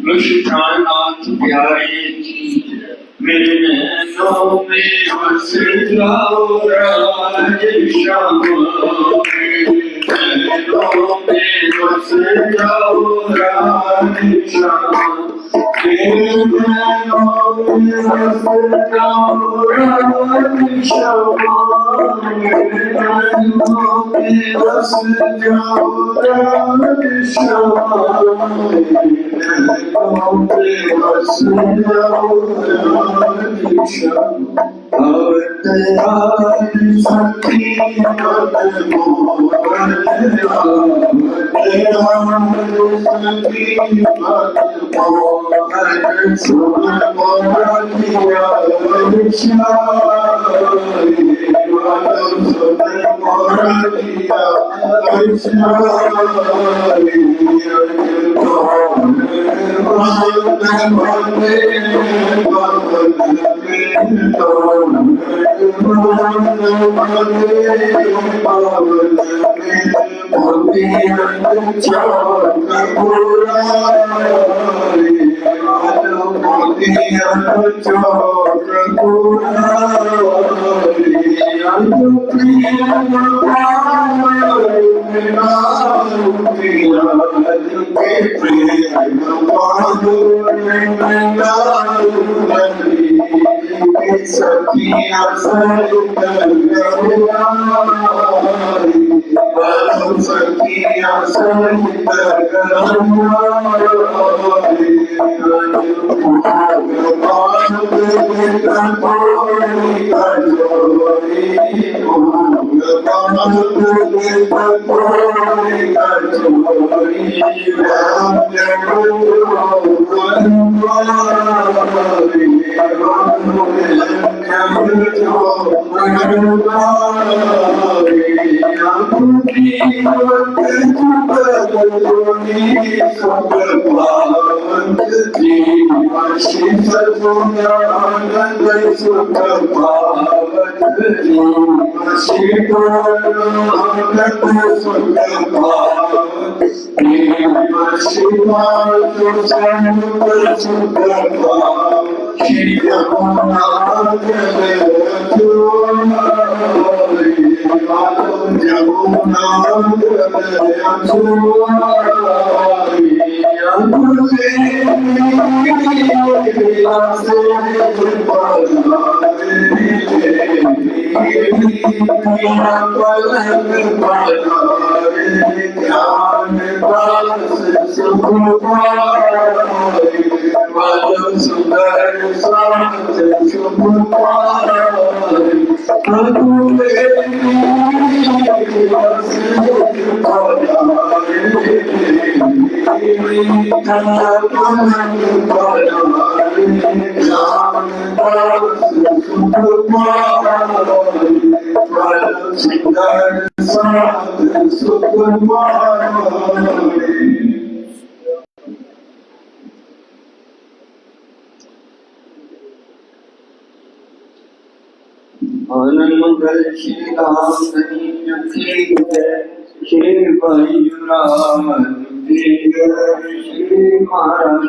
मुस्कानात प्यारे मेरे नैनों में बस जाओ राज श्याम मेरे नैनों में बस जाओ राज श्याम मेरे नैनों में बस जाओ राज श्याम मेरे नैनों में बस जाओ राज श्याम आनंद मंगल श्री राम धनी की जय, श्री परशुराम की जय, श्री महाराज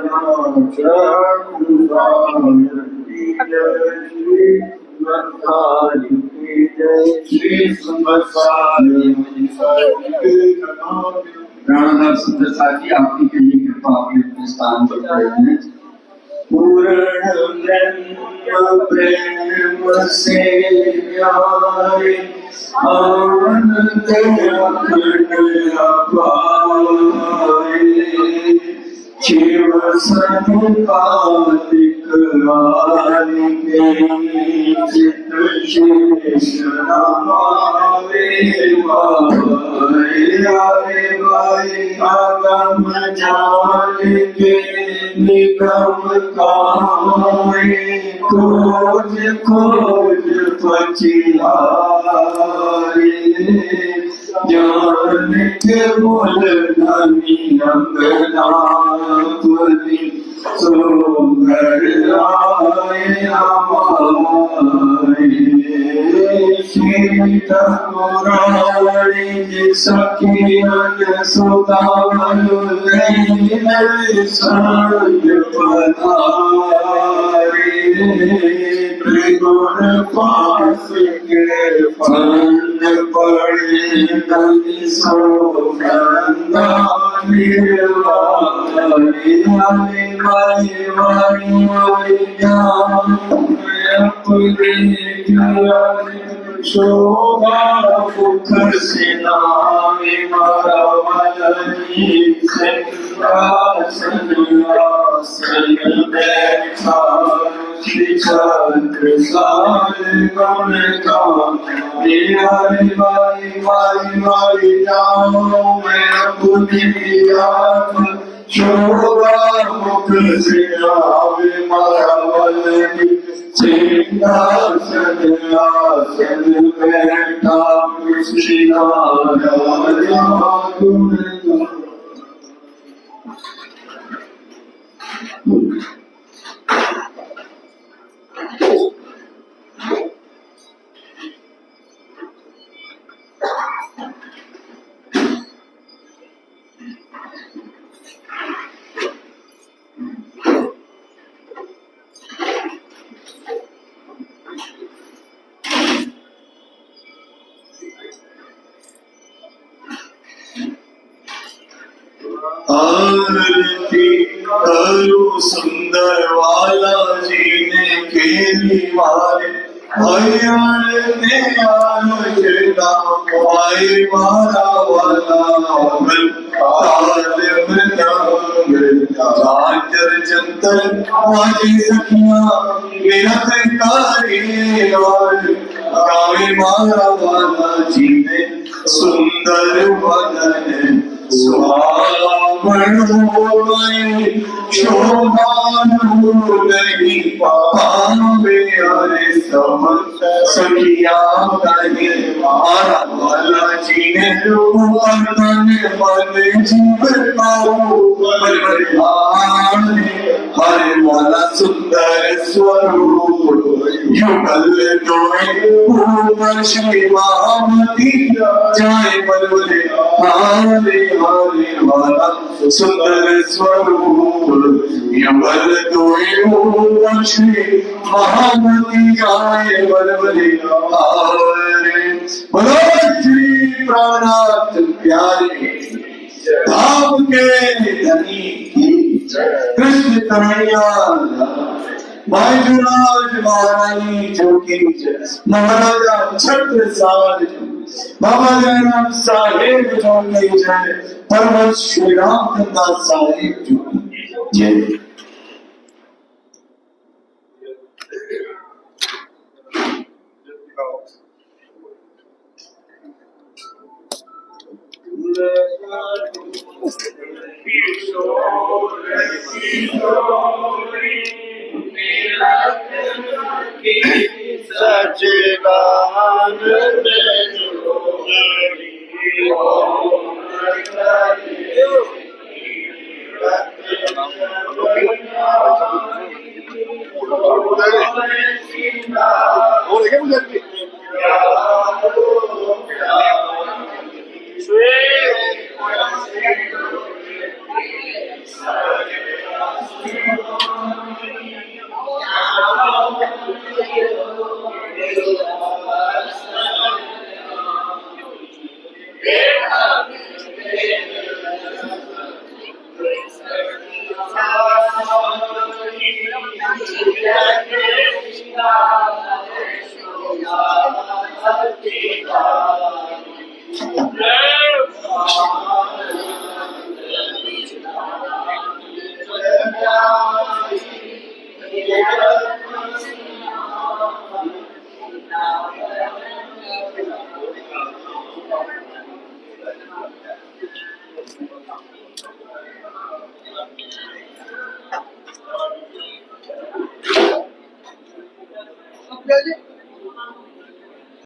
की जय, श्री मत्सारी की जय, श्री सुमसारी राणा सुंदर साथी आपकी कहीं कृपा अपने स्थान पर खड़े हैं। पूर्ण ब्रह्म प्रेम से प्यारे आनंद अखंड अपारे, शिव संपादिक आदिके चित शेष नमावे आवे भाई आगम जान के निगम काए, खोज खोज पछियारे, जान के बोल धनी अंगनापुरी सोगर आए हमारे, सीता मुरारी सखियन सुदान संग पधारे, त्रिगुण पास के फंद पड़े नदी सोगंधा निर्वाणी, माई माई जान शोभा मुख सिनावे मरवली सिंहासन आसन बैठा, श्री चक्र सार गुण गावे, हरि माई माई माई जाओ मैं बुद्धि आत्म शोभा मुख सिनावे मरवली सिंहासन आसन बैठा, श्री नारायण गुण करू सुंदर वाला जीने के दीवारे हरियाणे आलचना आए मारा वाला मल ताल मृदंग झांझर जंतर आजे सखियां मेरा कारी गावे मारा वाला जीने सुंदर वदन सुहावण शोभान नहीं पावे अरे सब सखिया कहे मारा वाला जीने मन मन जीवन हरे वाला सुंदर स्वरूप युगल दोए श्री महामती जाए बलबले हारे हारे वाला सुंदर स्वरूप युगल दोए श्री महामती जाए बलबले हारे बोलो श्री प्राणात प्यारे धाम के धनी कृष्ण कन्हैया भाईराज महारानी जोगी महाराजा छत्रसाल बाबा जयराम साहेब जोगी जय परम श्री राम दास साहेब जोगी जय सच्चिदानंद Okay.